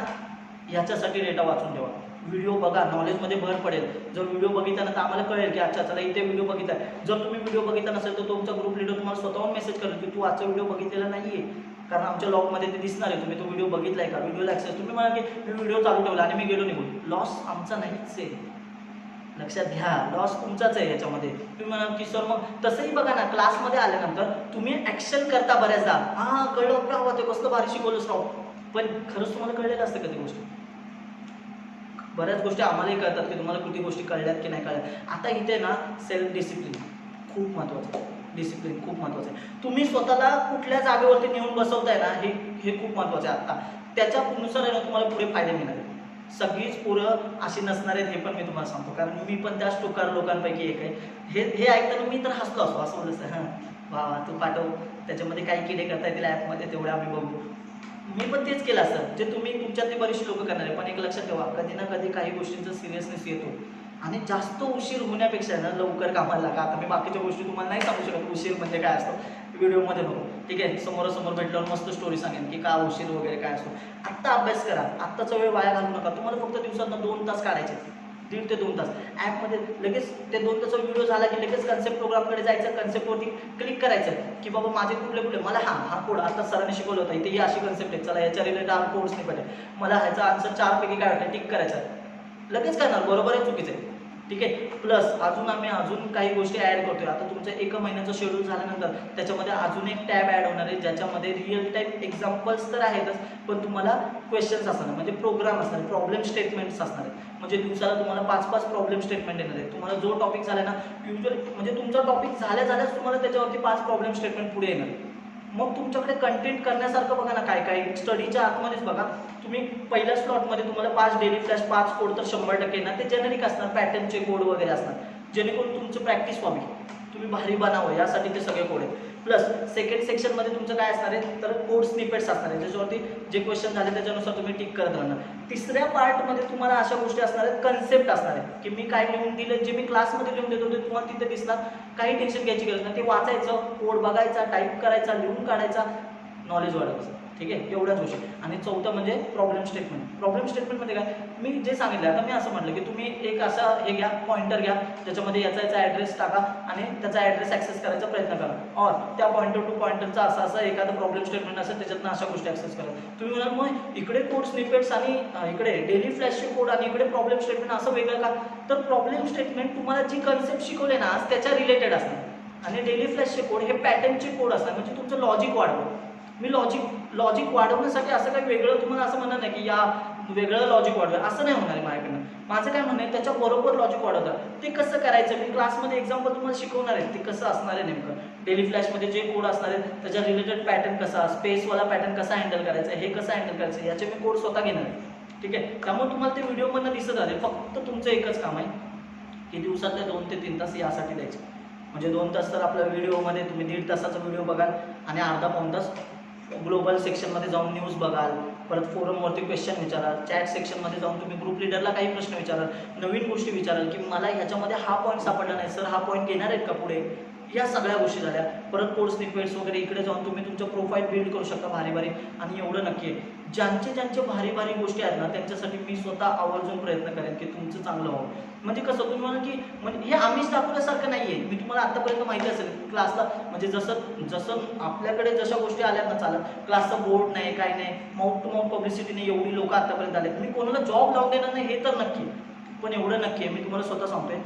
Speaker 1: ह्याच्यासाठी डेटा वाचून ठेवा. व्हिडिओ बघा, नॉलेजमध्ये भर पडेल. जर व्हिडिओ बघितला ना तर आम्हाला कळेल की अच्छा चला इथे व्हिडिओ बघितला. जर तुम्ही व्हिडिओ बघितला नसेल तर तुमचा ग्रुप लीडर तुम्हाला स्वतःहून मेसेज करेल की तू आजचा व्हिडिओ बघितलेला नाही आहे, कारण आमच्या लॉगमध्ये ते दिसणार आहे तुम्ही तो व्हिडिओ बघितला आहे का. व्हिडिओला ॲक्सेस तुम्ही म्हणा की मी व्हिडिओ चालू ठेवला आणि मी गेलो निघून, लॉस आमचा नाहीच आहे, लक्षात घ्या, लॉस तुमचाच आहे याच्यामध्ये. तुम्ही म्हणाल की सर मग तसंही बघा ना, क्लासमध्ये आल्यानंतर तुम्ही ॲक्शन करता बऱ्याचदा, हां कळलं का हवं ते कसलं भारी शिकवलंच राव, पण खरंच तुम्हाला कळलेलं असतं का ती गोष्ट. बऱ्याच गोष्टी आम्हालाही कळतात की तुम्हाला किती गोष्टी कळल्यात की नाही कळल्यात. आता इथे ना सेल्फ डिसिप्लिन खूप महत्त्वाचं आहे, डिसिप्लिन खूप महत्त्वाचं आहे. तुम्ही स्वतःला कुठल्या जागेवरती नेऊन बसवताय ना हे खूप महत्त्वाचं आहे. आता त्याच्यानुसार आहे ना तुम्हाला पुढे फायदे मिळणार आहेत. सगळीच पोरं अशी नसणार आहेत हे पण मी तुम्हाला सांगतो, कारण मी पण त्याच टुकार लोकांपैकी एक आहे. हे ऐकताना मी तर हसलो असतो, असं बोलत हां वा तू पाठव, त्याच्यामध्ये काही किडे करता येतील ॲपमध्ये तेवढे आम्ही बघू. मी पण तेच केलं असतं जे तुम्ही तुमच्यातली बरीचशी लोकं करणार आहे. पण एक लक्षात ठेवा, कधी ना कधी काही गोष्टींचा सिरियसनेस येतो, आणि जास्त उशीर होण्यापेक्षा ना लवकर कामाला लागा. आता मी बाकीच्या गोष्टी तुम्हाला नाही सांगू शकत उशीर म्हणजे काय असतो, व्हिडिओमध्ये बघू. ठीक आहे, समोरासमोर भेटल्यावर मस्त स्टोरी सांगेन की का उशीर वगैरे काय असतो. आत्ता अभ्यास करा, आत्ताचा वेळ वाया घालू नका. तुम्हाला फक्त दिवसातनं 2 तास काढायचे, 1.5 ते 2 तास. ॲपमध्ये लगेच ते 2 तासाचा व्हिडिओ झाला की लगेच कन्सेप्ट प्रोग्रामकडे जायचं, कन्सेप्टवरती क्लिक करायचं की बाबा माझे कुठले मला हा कोड आता सरांनी शिकवलं होतं, इथे ही अशी कन्सेप्ट आहे, चला याच्या रिलेटेड हा कोर्स नाही पाहिजे, मला ह्याचा आन्सर 4 पैकी काय वाटतं टिक करायचा, लगेच करणार. बरोबर आहे चुकीचं आहे, ठीक आहे. प्लस अजून काही गोष्टी ॲड करतोय. आता तुमचं 1 महिन्याचं शेड्यूल झाल्यानंतर त्याच्यामध्ये अजून एक टॅब ॲड होणार आहे, ज्याच्यामध्ये रिअल टाईम एक्झाम्पल्स तर आहेतच, पण तुम्हाला क्वेश्चन्स असणार, म्हणजे प्रोग्राम असणार, प्रॉब्लेम स्टेटमेंट्स असणार आहे. म्हणजे दिवसाला तुम्हाला 5-5 प्रॉब्लेम स्टेटमेंट येणार आहे. तुम्हाला जो टॉपिक झाला ना, युजली म्हणजे तुमचा टॉपिक झाल्याच तुम्हाला त्याच्यावरती 5 प्रॉब्लेम स्टेटमेंट पुढे येणार. मग तुमच्याकडे कंटेंट करण्यासारखं बघा ना, काय काय स्टडीच्या आतमध्येच बघा. तुम्ही पहिल्या स्लॉटमध्ये तुम्हाला 5 डेली फ्लॅश 5 कोड तर 100% येणार. ते जेनेरिक असणार, पॅटर्नचे कोड वगैरे असणार, जेणेकरून तुमचं प्रॅक्टिस व्हावी, तुम्ही भारी बनावं यासाठी ते सगळे कोड आहेत. प्लस सेकंड सेक्शनमध्ये तुमचं काय असणार आहे, तर कोड स्निपेट्स असणार आहे, ज्याच्यावरती जे क्वेश्चन झाले त्याच्यानुसार तुम्ही टिक करत राहणार. तिसऱ्या पार्टमध्ये तुम्हाला अशा गोष्टी असणार आहेत, कन्सेप्ट असणार आहे, की मी काय लिहून दिलं, जे मी क्लासमध्ये लिहून देतो ते तुम्हाला तिथे दिसणार. काही टेन्शन घ्यायची गरज नाही, ते वाचायचं, कोड बघायचा, टाईप करायचा, लिहून काढायचा, नॉलेज वाढवायचं. ठीक आहे, एवढ्याच गोष्टी. आणि चौथं म्हणजे प्रॉब्लेम स्टेटमेंट. प्रॉब्लेम स्टेटमेंटमध्ये काय, मी जे सांगितलं, आता मी असं म्हटलं की तुम्ही एक असा हे घ्या, पॉइंटर घ्या, ज्याच्यामध्ये याचा ॲड्रेस टाका आणि त्याचा ॲड्रेस ॲक्सेस करायचा प्रयत्न करा. और त्या पॉइंटर टू पॉइंटरचा असा एखादा प्रॉब्लेम स्टेटमेंट असेल, त्याच्यातनं अशा गोष्टी ॲक्सेस करा. तुम्ही म्हणाल मग इकडे कोड स्निपेट्स आणि इकडे डेली फ्लॅशचे कोड आणि इकडे प्रॉब्लेम स्टेटमेंट असं वेगळं का? तर प्रॉब्लेम स्टेटमेंट तुम्हाला जी कन्सेप्ट शिकवले ना आज त्याच्या रिलेटेड असणार, आणि डेली फ्लॅशचे कोड हे पॅटर्नचे कोड असतात, म्हणजे तुमचं लॉजिक वाढवं. मी लॉजिक वाढवण्यासाठी असं काही वेगळं तुम्हाला असं म्हणणार नाही की या वेगळं लॉजिक वाढवं, असं नाही होणार आहे माझ्याकडनं. माझं काय म्हणणं आहे, त्याच्याबरोबर लॉजिक वाढवतं. ते कसं करायचं, मी क्लासमध्ये एक्झाम्पल तुम्हाला शिकवणार आहे, ते कसं असणार आहे नेमकं. डेली फ्लॅशमध्ये जे कोड असणार आहे त्याच्या रिलेटेड पॅटर्न कसा, स्पेसवाला पॅटर्न कसा हँडल करायचा, हे कसं हँडल करायचं, याचे मी कोड स्वतः घेणार आहे. ठीक आहे, त्यामुळे तुम्हाला ते व्हिडिओमधनं दिसत आले. फक्त तुमचं एकच काम आहे की दिवसातले 2 ते 3 तास यासाठी द्यायचे. म्हणजे 2 तास तर आपल्या व्हिडिओमध्ये तुम्ही 1.5 तासाचा व्हिडिओ बघाल आणि अर्धा-पाऊण तास ग्लोबल सेक्शनमध्ये जाऊन न्यूज बघाल, परत फोरमवरती क्वेश्चन विचाराल, चॅट सेक्शनमध्ये जाऊन तुम्ही ग्रुप लिडरला काही प्रश्न विचाराल, नवीन गोष्टी विचाराल की मला ह्याच्यामध्ये हा पॉईंट सापडला नाही सर, हा पॉईंट घेणार आहेत का पुढे, या सगळ्या गोष्टी झाल्या. परत कोड स्निपेट्स वगैरे इकडे जाऊन तुम्ही तुमचं प्रोफाईल बिल्ड करू शकता भारी. आणि एवढं नक्की आहे, ज्यांचे भारी गोष्टी आहेत ना त्यांच्यासाठी मी स्वतः आवर्जून प्रयत्न करेन की तुमचं चांगलं व्हावं. म्हणजे कसं तुम्ही म्हणा की म्हणजे हे आम्हीच दाखवल्यासारखं नाही आहे. मी तुम्हाला आतापर्यंत माहिती असेल क्लासला, म्हणजे जसं आपल्याकडे जशा गोष्टी आल्यात ना चालत, क्लासचा बोर्ड नाही, काय नाही, माउथ टू माउथ पब्लिसिटी नाही, एवढी लोक आतापर्यंत आलेत. मी कोणाला जॉब लावून देणार नाही हे तर नक्की, पण एवढं नक्की आहे मी तुम्हाला स्वतः सांगतोय,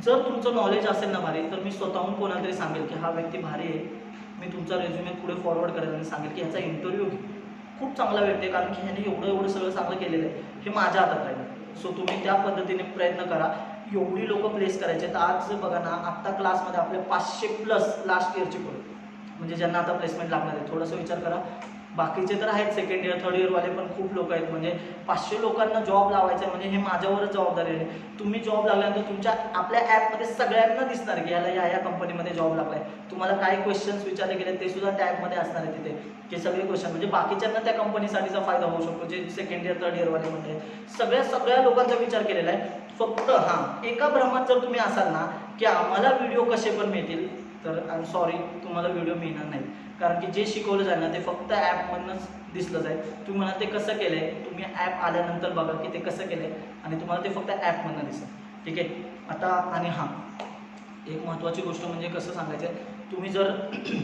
Speaker 1: जर तुमचं नॉलेज असेल ना भारी, तर मी स्वतःहून कोणाला तरी सांगेल की हा व्यक्ती भारी आहे, मी तुमचा रेझ्युमे पुढे फॉरवर्ड करेल आणि सांगेल की ह्याचा इंटरव्ह्यू खूप चांगला व्यक्ती आहे, कारण की ह्याने एवढं सगळं चांगलं केलेलं आहे, हे माझ्या हातात राहील. सो तुम्ही त्या पद्धतीने प्रयत्न करा, एवढी लोक प्लेस करायचे. तर आज बघा ना, आत्ता क्लासमध्ये आपले 500+ लास्ट इयरची पोरं, म्हणजे ज्यांना आता प्लेसमेंट लागणार आहे. थोडासा विचार करा, बाकीचे तर आहेत सेकंड इयर थर्ड इयरवाले पण खूप लोक आहेत. म्हणजे 500 लोकांना जॉब लावायचा म्हणजे हे माझ्यावरच जबाबदारी आहे. तुम्ही जॉब लागल्यानंतर तुमच्या आपल्या ॲपमध्ये सगळ्यांना दिसणार की याला या कंपनीमध्ये जॉब लागला आहे. तुम्हाला काय क्वेश्चन्स विचारले गेले ते सुद्धा टॅगमध्ये असणार आहे तिथे, की सगळे क्वेश्चन, म्हणजे बाकीच्यांना त्या कंपनीसाठीचा फायदा होऊ शकतो, जे सेकंड इयर थर्ड इयरवाले म्हणजे सगळ्या लोकांचा विचार केलेला आहे. फक्त एका भ्रमात जर तुम्ही असाल ना की आम्हाला व्हिडिओ कसे पण मिळतील, तर आय एम सॉरी, तुम्हाला व्हिडिओ मिळणार नाही. कारण की जे शिकवलं जाईल ना ते फक्त ॲपमधूनच दिसलं जाईल. तुम्ही म्हणा ते कसं केलं आहे, तुम्ही ॲप आल्यानंतर बघा की ते कसं केलं आहे, आणि तुम्हाला ते फक्त ॲपमधून दिसेल. ठीक आहे. आता आणि एक महत्त्वाची गोष्ट म्हणजे कसं सांगायचं आहे, तुम्ही जर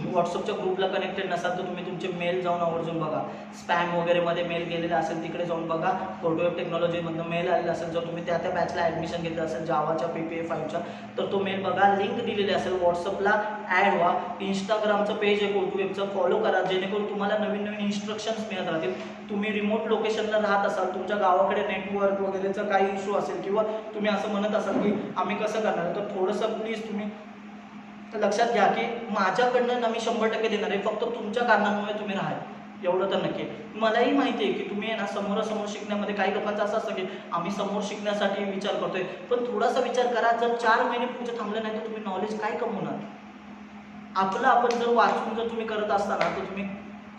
Speaker 1: व्हॉट्सअपच्या ग्रुपला कनेक्टेड नसाल तर तुम्ही तुमचे मेल जाऊन आवर्जून बघा. स्पॅम वगैरेमध्ये मेल गेलेला असेल तिकडे जाऊन बघा. फोटोवेब टेक्नॉलॉजीमधनं मेल आलेला असेल, जर तुम्ही त्या बॅचला ॲडमिशन घेतलं असेल जावाच्या PPA5च्या, तर तो मेल बघा. लिंक दिलेली असेल, व्हॉट्सअपला ॲड व्हा. इंस्टाग्रामचं पेज आहे फोटोवेबचं, फॉलो करा, जेणेकरून तुम्हाला नवीन इन्स्ट्रक्शन्स मिळत राहतील. तुम्ही रिमोट लोकेशनला राहत असाल, तुमच्या गावाकडे नेटवर्क वगैरेचा काही इश्यू असेल, किंवा तुम्ही असं म्हणत असाल की आम्ही कसं करणार, तर थोडंसं प्लीज तुम्ही लक्षात घ्या की माझ्याकडनं ना मी 100% देणार आहे, फक्त तुमच्या कारणांमुळे तुम्ही राहाल, एवढं तर नक्की. मलाही माहिती आहे की तुम्ही ना समोरासमोर शिकण्यामध्ये काही लोकांचं असं असतं की आम्ही समोर शिकण्यासाठी विचार करतोय, पण थोडासा विचार करा, जर 4 महिने पुढचे थांबले नाही तर तुम्ही नॉलेज काय कमवणार. आपण जर वाचून जर तुम्ही करत असताना तर तुम्ही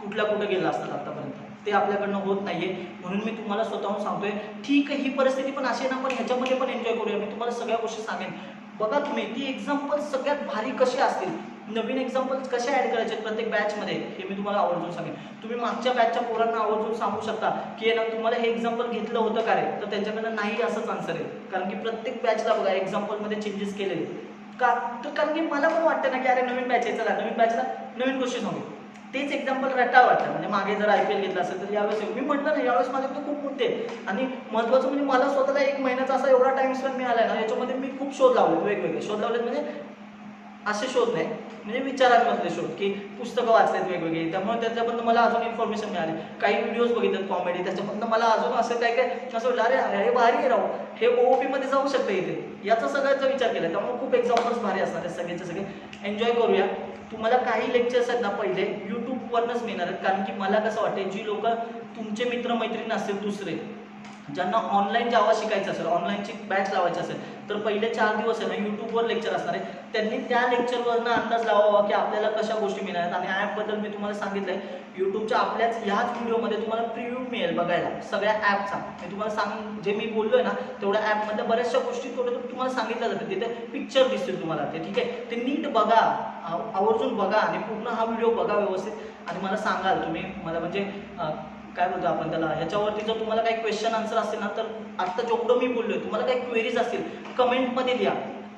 Speaker 1: कुठे गेला असतात आतापर्यंत, ते आपल्याकडनं होत नाहीये. म्हणून मी तुम्हाला स्वतःहून सांगतोय, ठीक आहे ही परिस्थिती पण अशी ना, पण ह्याच्यामध्ये पण एन्जॉय करूया. मी तुम्हाला सगळ्या गोष्टी सांगेन. बघा तुम्ही ती एक्झाम्पल सगळ्यात भारी कशी असतील, नवीन एक्झाम्पल्स कसे ॲड करायचे प्रत्येक बॅचमध्ये, हे मी तुम्हाला आवर्जून सांगेन. तुम्ही मागच्या बॅचच्या पोरांना आवर्जून सांगू शकता की ना तुम्हाला हे एक्झाम्पल घेतलं होतं का रे, तर त्यांच्याकडनं नाही असंच आन्सर आहे. कारण की प्रत्येक बॅचला बघा एक्झाम्पलमध्ये चेंजेस केलेले का, तर कारण की मला पण वाटतं ना की अरे नवीन बॅच आहे, चला नवीन बॅचला नवीन गोष्टी सांगू. तेच एक्झाम्पल रट्टा वाटतं. म्हणजे मागे जर IPL घेतलं असेल तर यावेळेस मी म्हटलं ना, यावेळेस माझ्याकडे खूप मुद्दे आहेत आणि महत्त्वाचं म्हणजे मला स्वतःला 1 महिन्याचा असा एवढा टाइम स्पेंड मिळाला ना, याच्यामध्ये मी खूप शोध लावले, वेगवेगळे शोध लावलेत. म्हणजे असे शोध नाही, म्हणजे विचारांमधले शोध, की पुस्तकं वाचलेत वेगवेगळी, त्यामुळे त्याच्यामधनं मला अजून इन्फॉर्मेशन मिळाली. काही व्हिडिओज बघितलेत कॉमेडी, त्याच्यामधनं मला अजून असं काय काय असं वाटलं, अरे हे भारी आहे राव, हे OOP मध्ये जाऊ शकतं इथे, याचा सगळ्याचा विचार केला. त्यामुळे खूप एक्झाम्पल्स भारी असणार आहेत, सगळ्याचे सगळे एन्जॉय करूया. तुम्हाला काही लेक्चर्स आहेत ना पहिले यूट्यूबवरनंच मिळणार आहेत, कारण की मला कसं वाटतं, जी लोक तुमचे मित्रमैत्रीण असतील दुसरे, ज्यांना ऑनलाईन जावा शिकायचं असेल, ऑनलाईनची बॅच लावायची असेल, तर पहिले 4 दिवस आहे ना यूट्यूबवर लेक्चर असणार आहे. त्यांनी त्या लेक्चरवरनं अंदाज लावावा की आपल्याला कशा गोष्टी मिळणार आहेत. आणि ॲपबद्दल मी तुम्हाला सांगितलं आहे, यूट्यूबच्या आपल्याच ह्याच व्हिडिओमध्ये तुम्हाला प्रिव्ह्यू मिळेल बघायला सगळ्या ॲपचा. मी तुम्हाला जे मी बोललो आहे ना, तेवढ्या ॲपमधल्या बऱ्याचशा गोष्टी तुम्हाला सांगितल्या जातात. तिथे पिक्चर दिसतील तुम्हाला, ते ठीक आहे, ते नीट बघा, आवर्जून बघा आणि पूर्ण हा व्हिडिओ बघा व्यवस्थित. आणि मला सांगाल तुम्ही, मला म्हणजे काय बोलतो आपण त्याला, ह्याच्यावरती जर तुम्हाला काही क्वेश्चन आन्सर असेल ना, तर आत्ता जेवढं मी बोललोय, तुम्हाला काही क्वेरीज असतील कमेंटमध्ये लिहा.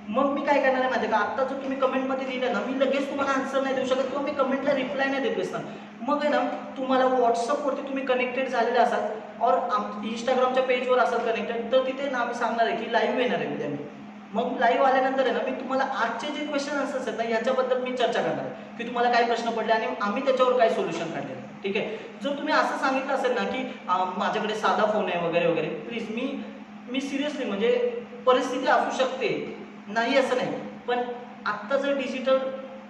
Speaker 1: मग मी काय करणार आहे माहिती आहे का, आत्ता जर तुम्ही कमेंटमध्ये लिहिलं ना, मी लगेच तुम्हाला आन्सर नाही देऊ शकत किंवा मी कमेंटला रिप्लाय नाही देत बसणार. मग आहे ना, तुम्हाला व्हॉट्सअपवरती तुम्ही कनेक्टेड झालेले असाल और इंस्टाग्रामच्या पेजवर असाल कनेक्टेड, तर तिथे ना आम्ही सांगणार आहे की लाईव्ह येणार आहे उद्या मी. मग लाईव्ह आल्यानंतर आहे ना, मी तुम्हाला आजचे जे क्वेश्चन आन्सर्स आहेत ना, याच्याबद्दल मी चर्चा करणार आहे की तुम्हाला काय प्रश्न पडले आणि आम्ही त्याच्यावर काय सोल्युशन काढले, ठीक आहे. जर तुम्ही असं सांगितलं असेल ना की माझ्याकडे साधा फोन आहे वगैरे वगैरे, प्लीज मी सिरियसली, म्हणजे परिस्थिती असू शकते, नाही असं नाही, पण आत्ता जर डिजिटल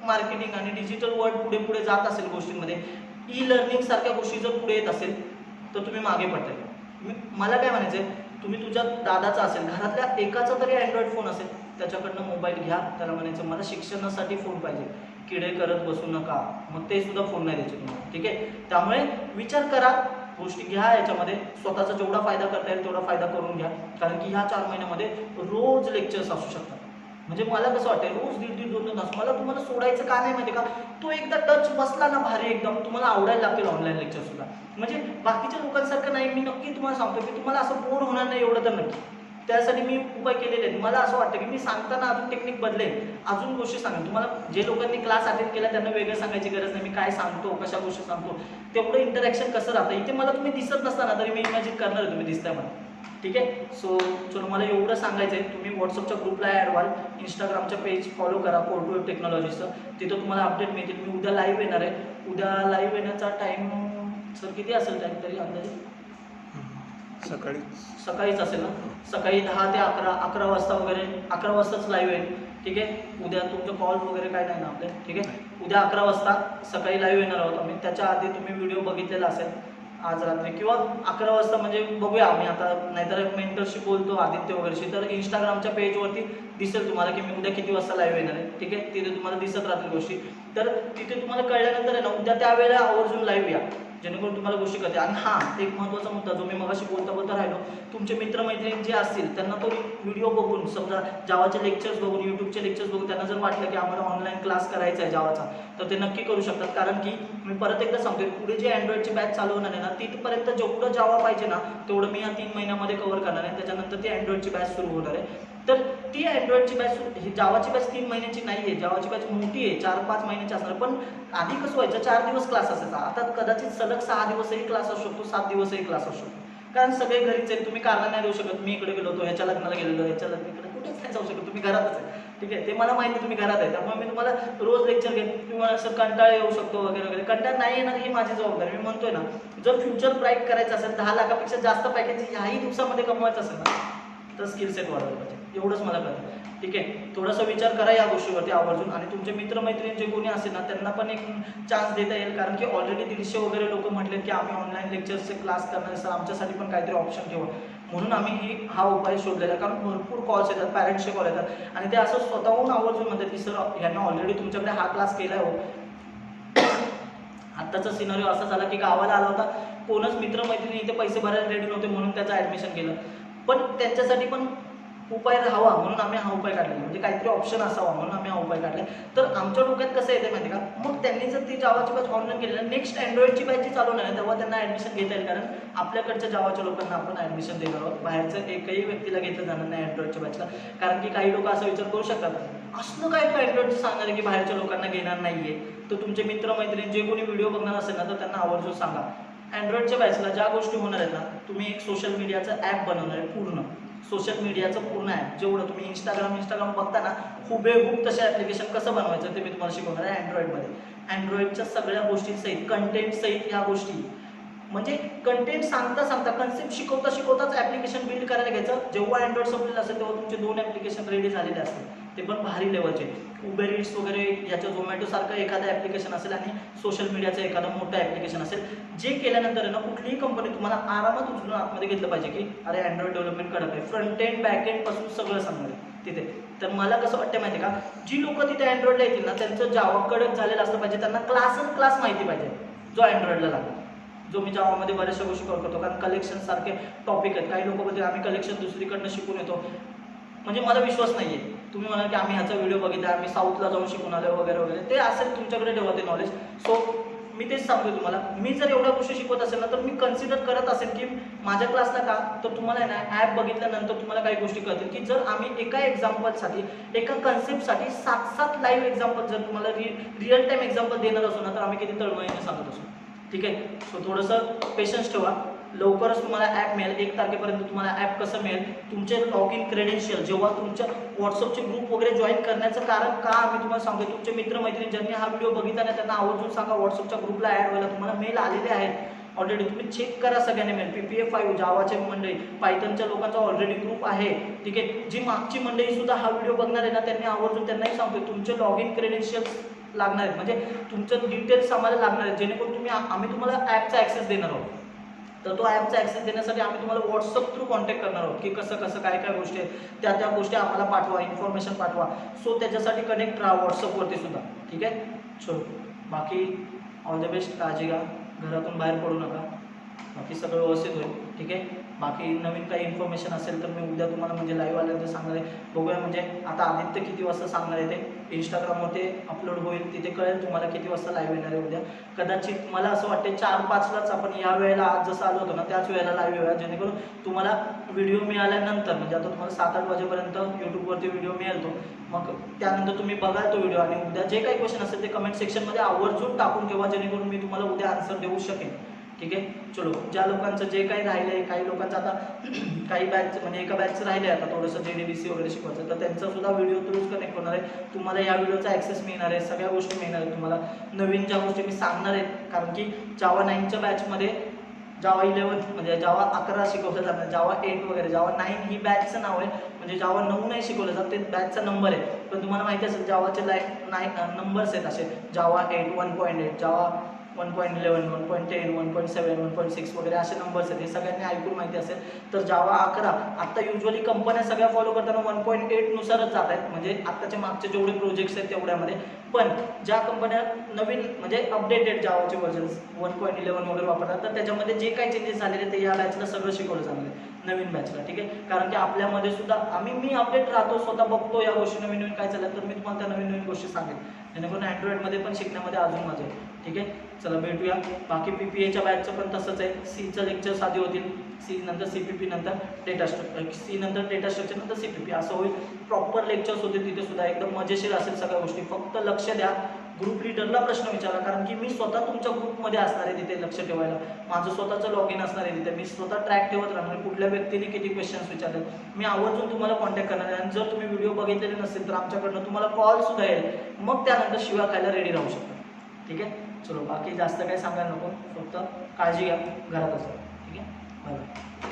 Speaker 1: मार्केटिंग आणि डिजिटल वर्ल्ड पुढे पुढे जात असेल गोष्टींमध्ये, ई लर्निंग सारख्या गोष्टी जर पुढे येत असेल, तर तुम्ही मागे पडताय. मला काय म्हणायचं आहे, तुम्ही तुझ्या दादाचा असेल, घरातल्या एकाचा तरी अँड्रॉइड फोन असेल, त्याच्याकडनं मोबाईल घ्या, त्याला म्हणायचं मला शिक्षणासाठी फोन पाहिजे, किडे करत बसू नका, मग ते सुद्धा फोन नाही द्यायचे तुम्हाला, ठीक आहे. त्यामुळे विचार करा, गोष्टी घ्या, याच्यामध्ये स्वतःचा जेवढा फायदा करता येईल तेवढा फायदा करून घ्या. कारण की ह्या 4 महिन्यामध्ये रोज लेक्चर्स असू शकतात. म्हणजे मला कसं वाटतं, रोज 1.5-1.5 2 तास मला तुम्हाला सोडायचं का नाही माहिती का, तो एकदा टच बसला ना भारी एकदम, तुम्हाला आवडायला लागतील ऑनलाईन लेक्चर सुद्धा. म्हणजे बाकीच्या लोकांसारखं नाही, मी नक्की तुम्हाला सांगतो की तुम्हाला असं बोर होणार नाही एवढं तर नक्की. त्यासाठी मी उपाय केलेले आहेत. मला असं वाटतं की मी सांगताना अजून टेक्निक बदलेल, अजून गोष्टी सांगेन तुम्हाला. जे लोकांनी क्लास अटेंड केला त्यांना वेगळं सांगायची गरज नाही, मी काय सांगतो, कशा गोष्टी सांगतो, तेवढं इंटरॅक्शन कसं राहतं. इथे मला तुम्ही दिसत नसताना तरी मी इमॅजिन करणार आहे तुम्ही दिसताय मला, ठीक आहे. सो चलो, मला एवढं सांगायचं आहे. तुम्ही व्हॉट्सअपच्या ग्रुपला ॲड व्हाल, इंस्टाग्रामच्या पेज फॉलो करा कोर्ट टेक्नॉलॉजीचं, तिथं तुम्हाला अपडेट मिळतील. मी उद्या लाईव्ह येणार आहे. उद्या लाईव्ह येण्याचा टाईम सर किती असेल, टाईम तरी अंदाजे सकाळीच असेल ना, सकाळी 10 ते 11 वाजता वगैरे, 11 वाजताच लाईव्ह आहे, ठीक आहे. उद्या तुमचं कॉल वगैरे काय नाही ना आपले, ठीक आहे. उद्या 11 वाजता सकाळी लाईव्ह येणार आहोत आम्ही. त्याच्या आधी तुम्ही व्हिडिओ बघितलेला असेल आज रात्री किंवा 11 वाजता, म्हणजे बघूया आम्ही आता. नाहीतर मेंटरशी बोलतो आदित्य वगैरेशी, तर इंस्टाग्रामच्या पेजवरती दिसेल तुम्हाला की मी उद्या किती वाजता लाईव्ह येणार आहे, ठीक आहे. तिथे तुम्हाला दिसत राहतील गोष्टी, तर तिथे तुम्हाला कळल्यानंतर आहे ना, उद्या त्यावेळेला आवर्जून लाईव्ह या, जेणेकरून तुम्हाला गोष्टी कळते. आणि हां, एक महत्त्वाचा मुद्दा जो मी मगाशी बोलता राहिलो, तुमचे मित्रमैत्रिणी जे असतील त्यांना तो व्हिडिओ बघून, समजा जावाचे लेक्चर्स बघून, यूट्यूबचे लेक्चर्स बघून त्यांना जर वाटलं की आम्हाला ऑनलाईन क्लास करायचा आहे जावाचा, तर ते नक्की करू शकतात. कारण की मी परत एकदा सांगतोय, पुढे जे अँड्रॉइडची बॅच चालू होणार आहे ना, तिथपर्यंत जेवढं जावा पाहिजे ना, तेवढं मी या 3 महिन्यामध्ये कव्हर करणार आहे. त्याच्यानंतर ती अँड्रॉइडची बॅच सुरू होणार आहे. तर ती अँड्रॉइडची बॅच, ही जावाची बॅच 3 महिन्याची नाही आहे, जावाची बॅच मोठी आहे, 4-5 महिन्याची असणार. पण आधी कसं व्हायचं, 4 दिवस क्लास असायचा, आता कदाचित सलग 6 दिवसही क्लास असू शकतो, 7 दिवसही क्लास असू शकतो. कारण सगळे घरीच आहेत, तुम्ही कारण नाही देऊ शकत, मी इकडे गेलो होतो, ह्याच्या लग्नाला गेलेलो, ह्याच्या लग्नाकडे कुठेच नाही जाऊ शकत, तुम्ही घरातच आहे, ठीक आहे. ते मला माहिती तुम्ही घरात आहे, त्यामुळे मी तुम्हाला रोज लेक्चर घेईन. तुम्हाला असं कंटाळ येऊ शकतो वगैरे वगैरे, कंटाळ नाही येणार ही माझी जबाबदारी. मी म्हणतोय ना, जर फ्युचर ब्राईट करायचं असेल, 10 लाखापेक्षा जास्त पॅकेज ह्याही दिवसामध्ये कमवायचं असेल ना, तर स्किल सेट वाढवलं पाहिजे, एवढंच मला कळतं, ठीक आहे. थोडासा विचार करा या गोष्टीवरती आवर्जून. आणि तुमचे मित्रमैत्रिणी जे कोणी असेल ना, त्यांना पण एक चान्स देता येईल. कारण की ऑलरेडी 150 वगैरे लोक म्हटले की आम्ही ऑनलाईन लेक्चर्सचे क्लास करणार, सर आमच्यासाठी पण काहीतरी ऑप्शन ठेवा. म्हणून आम्ही हा उपाय शोधलेला. कारण भरपूर कॉल्स येतात, पॅरेंट्सचे कॉल येतात आणि ते असं स्वतःहून आवर्जून म्हणतात की सर ह्यांना ऑलरेडी तुमच्याकडे हा क्लास केला आहे हो. आत्ताचा सिनारिओ असा झाला की गावाला आला होता, कोणच मित्रमैत्रिणी इथे पैसे भरायला रेडी नव्हते, म्हणून त्याचं ॲडमिशन केलं. पण त्यांच्यासाठी पण उपाय हवा म्हणून आम्ही हा उपाय काढलेला, म्हणजे काहीतरी ऑप्शन असावा म्हणून आम्ही हा उपाय काढला. तर आमच्या डोक्यात कसं येते माहिती का, मग त्यांनी जर ती जावाची बॅच ऑनलाईन केली, नेक्स्ट अँड्रॉइडची बॅच जी चालू नाही तेव्हा त्यांना ॲडमिशन घेता येईल. कारण आपल्याकडच्या जावाच्या लोकांना आपण ॲडमिशन देणार आहोत, बाहेरचं एकही व्यक्तीला घेतलं जाणार नाही अँड्रॉइडच्या बॅचला. कारण की काही लोक असा विचार करू शकतात असलं काय तू अँड्रॉइडचं सांगणार आहे की बाहेरच्या लोकांना घेणार नाही आहे. तर तुमचे मित्रमैत्रिणी जे कोणी व्हिडिओ बघणार असेल ना तर त्यांना आवर्जून सांगा, अँड्रॉइडच्या बॅचला ज्या गोष्टी होणार आहेत ना, तुम्ही एक सोशल मीडियाचं ॲप बनवणार आहे पूर्ण, सोशल मीडियाचं पूर्ण ॲप. जेवढं तुम्ही इंस्टाग्राम बघता ना, हुबेहूब तसे ॲप्लिकेशन कसं बनवायचं ते मी तुम्हाला शिकवणार आहे अँड्रॉइडमध्ये. अँड्रॉइडच्या सगळ्या गोष्टींसहित, कंटेंट सहित ह्या गोष्टी, म्हणजे कंटेंट सांगता कन्सेप्ट शिकवताच ॲप्लिकेशन बिल्ड करायला घ्यायचं. जेव्हा अँड्रॉइड संपलेलं असेल तेव्हा तुमचे 2 ॲप्लिकेशन रेडी झालेले असतील, ते पण भारी लेवलचे. उबेर इट्स वगैरे याच्या झोमॅटोसारखं एखादं ॲप्लिकेशन असेल आणि सोशल मीडियाचं एखादं मोठं ॲप्लिकेशन असेल, जे केल्यानंतर ना कुठलीही कंपनी तुम्हाला आरामात उचलून आतमध्ये घेतलं पाहिजे की अरे अँड्रॉइड डेव्हलपमेंट कडक आहे, फ्रंट एंड बॅक एंड पासून सगळं सांगणार आहे तिथे. तर मला कसं वाटतं माहिती आहे का, जी लोक तिथे अँड्रॉइडला येतील ना त्यांचं जावा कडक झालेलं असलं पाहिजे, त्यांना क्लास माहिती पाहिजे जो अँड्रॉइडला लागतो, जो मी जावामध्ये बऱ्याचशा गोष्टी करतो. कारण कलेक्शन सारखे टॉपिक आहेत, काही लोक बोलतील आम्ही कलेक्शन दुसरीकडनं शिकून येतो, म्हणजे मला विश्वास नाही आहे. तुम्ही म्हणाल की आम्ही ह्याचा व्हिडिओ बघितला, आम्ही साऊथला जाऊन शिकून आलो वगैरे, ते असेल तुमच्याकडे ठेवा ते नॉलेज. सो मी तेच सांगतो तुम्हाला, मी जर एवढ्या गोष्टी शिकवत असेल ना तर मी कन्सिडर करत असेल की माझ्या क्लासला का, तर तुम्हाला ना ॲप बघितल्यानंतर तुम्हाला काही गोष्टी कळतील की जर आम्ही एका एक्झाम्पलसाठी, एका कन्सेप्टसाठी 7 लाईव्ह एक्झाम्पल जर तुम्हाला रिअल टाईम एक्झाम्पल देणार असो ना तर आम्ही किती तळमळीने सांगत असो. ठीक आहे. सो थोडंसं पेशन्स ठेवा, लवकरच तुम्हाला ॲप मिळेल. 1 तारखेपर्यंत तुम्हाला ॲप कसं मिळेल, तुमचे लॉग इन क्रेडेन्शियल, जेव्हा तुमच्या व्हॉट्सअपचे ग्रुप वगैरे जॉईन करण्याचं कारण का आम्ही तुम्हाला सांगतो, तुमचे मित्रमैत्रिणी ज्यांनी हा व्हिडिओ बघितला नाही त्यांना आवर्जून सांगा व्हॉट्सअपच्या ग्रुपला ॲड व्हायला. तुम्हाला मेल आलेले आहेत ऑलरेडी, तुम्ही चेक करा सगळ्यांनी मेल. PPA5 जावाचे मंडळी, पायथनच्या लोकांचा ऑलरेडी ग्रुप आहे. ठीक आहे. जी मागची मंडळी सुद्धा हा व्हिडिओ बघणार आहे ना त्यांनी आवर्जून त्यांनाही सांगतो तुमचे लॉग इन क्रेडेन्शियल्स लागणार आहेत, म्हणजे तुमचं डिटेल्स आम्हाला लागणार आहेत, जेणेकरून आम्ही तुम्हाला ॲपचा ॲक्सेस देणार आहोत. तर तो ॲपचा ॲक्सेस देण्यासाठी आम्ही तुम्हाला व्हॉट्सअप थ्रू कॉन्टॅक्ट करणार आहोत की कसं काय गोष्टी आहेत, त्या गोष्टी आम्हाला पाठवा, इन्फॉर्मेशन पाठवा. सो त्याच्यासाठी कनेक्ट राहा व्हॉट्सअपवरती सुद्धा. ठीक आहे. सो बाकी ऑल द बेस्ट, काळजी घ्या, घरातून बाहेर पडू नका, बाकी सगळं व्यवस्थित होईल. ठीक आहे. बाकी नवीन काही इन्फॉर्मेशन असेल तर मी उद्या तुम्हाला म्हणजे लाईव्ह आल्यानंतर सांगणार आहे. बघूया म्हणजे आता आदित्य किती वाजता सांगणार आहे ते इंस्टाग्रामवरती अपलोड होईल, तिथे कळेल तुम्हाला किती वाजता लाईव्ह येणार आहे उद्या. कदाचित मला असं वाटते 4-5लाच आपण या वेळेला आज जसं आलो होतो ना त्याच वेळेला लाईव्ह येऊया, जेणेकरून तुम्हाला व्हिडिओ मिळाल्यानंतर म्हणजे आता तुम्हाला 7-8 वाजेपर्यंत यूट्यूबवरती व्हिडिओ मिळेल तो, मग त्यानंतर तुम्ही बघाल तो व्हिडिओ आणि उद्या जे काही क्वेश्चन असेल ते कमेंट सेक्शनमध्ये आवर्जून टाकून ठेवा, जेणेकरून मी तुम्हाला उद्या आन्सर देऊ शकेन. ठीक आहे. चलो, ज्या लोकांचं जे काही राहिलं आहे, काही लोकांचं आता काही बॅच म्हणजे एका बॅचचं राहिलं आहे आता थोडंसं JDBC वगैरे शिकवायचं, तर त्यांचा सुद्धा व्हिडिओ थ्रूच कनेक्ट होणार आहे. तुम्हाला या व्हिडिओचा ॲक्सेस मिळणार आहे, सगळ्या गोष्टी मिळणार आहेत तुम्हाला. नवीन ज्या गोष्टी मी सांगणार आहेत, कारण की जावा 9च्या बॅचमध्ये जावा 11 म्हणजे जावा 11 शिकवलं जातं, जावा 8 वगैरे, जावा 9 ही बॅचचं नाव आहे, म्हणजे जावा 9 नाही शिकवलं जातं, ते बॅचचा नंबर आहे. पण तुम्हाला माहिती असेल जावाचे नंबर्स आहेत असे, जावा 8, 1.8, जावा 1.11, 1.10, 1.7, 1.6 वगैरे असे नंबर्स आहेत, हे सगळ्यांनी ऐकून माहिती असेल. तर जावा 11 आत्ता युजली कंपन्या सगळ्या फॉलो करताना 1.8 नुसारच जात आहेत, म्हणजे आत्ताचे मागचे जेवढे प्रोजेक्ट्स आहेत तेवढ्यामध्ये. पण ज्या कंपन्या नवीन म्हणजे अपडेटेड जावाचे व्हर्जन्स 1.11 वगैरे वापरतात, तर त्याच्यामध्ये जे काही चेंजेस झालेले ते या बॅचला सगळं शिकवलं जाणार आहे नवीन बॅचला. ठीक आहे. कारण की आपल्यामध्ये सुद्धा मी अपडेट राहतो, स्वतः बघतो या गोष्टी नवीन काय चाललं, तर मी तुम्हाला त्या नवीन गोष्टी सांगेन, जेणेकरून अँड्रॉइडमध्ये पण शिकण्यामध्ये अजून मजा आहे. ठीक आहे. चला भेटूया. बाकी PPAच्या बॅचचं पण तसंच आहे. Cचं लेक्चर साधे होतील, C नंतर CPP नंतर डेटा स्ट्रक्चर, C नंतर डेटा स्ट्रक्चर नंतर CPP असं होईल. प्रॉपर लेक्चर्स होतील तिथे सुद्धा, एकदम मजेशीर असेल सगळ्या गोष्टी. फक्त लक्ष द्या, ग्रुप लिडरला प्रश्न विचारा, कारण की मी स्वतः तुमच्या ग्रुपमध्ये असणार आहे तिथे लक्ष ठेवायला. माझं स्वतःचं लॉग इन असणार आहे तिथे, मी स्वतः ट्रॅक ठेवत राहणार कुठल्या व्यक्तीने किती क्वेश्चन्स विचारले, मी आवर्जून तुम्हाला कॉन्टॅक्ट करणार आहे. आणि जर तुम्ही व्हिडिओ बघितलेले नसेल तर आमच्याकडनं तुम्हाला कॉल सुद्धा येईल, मग त्यानंतर शिवा खायला रेडी राहू शकता. ठीक आहे. चलो, बाकी जास्त काही सांगायला नको, फक्त काळजी घ्या, घरात असा. ठीक आहे. Bye bye.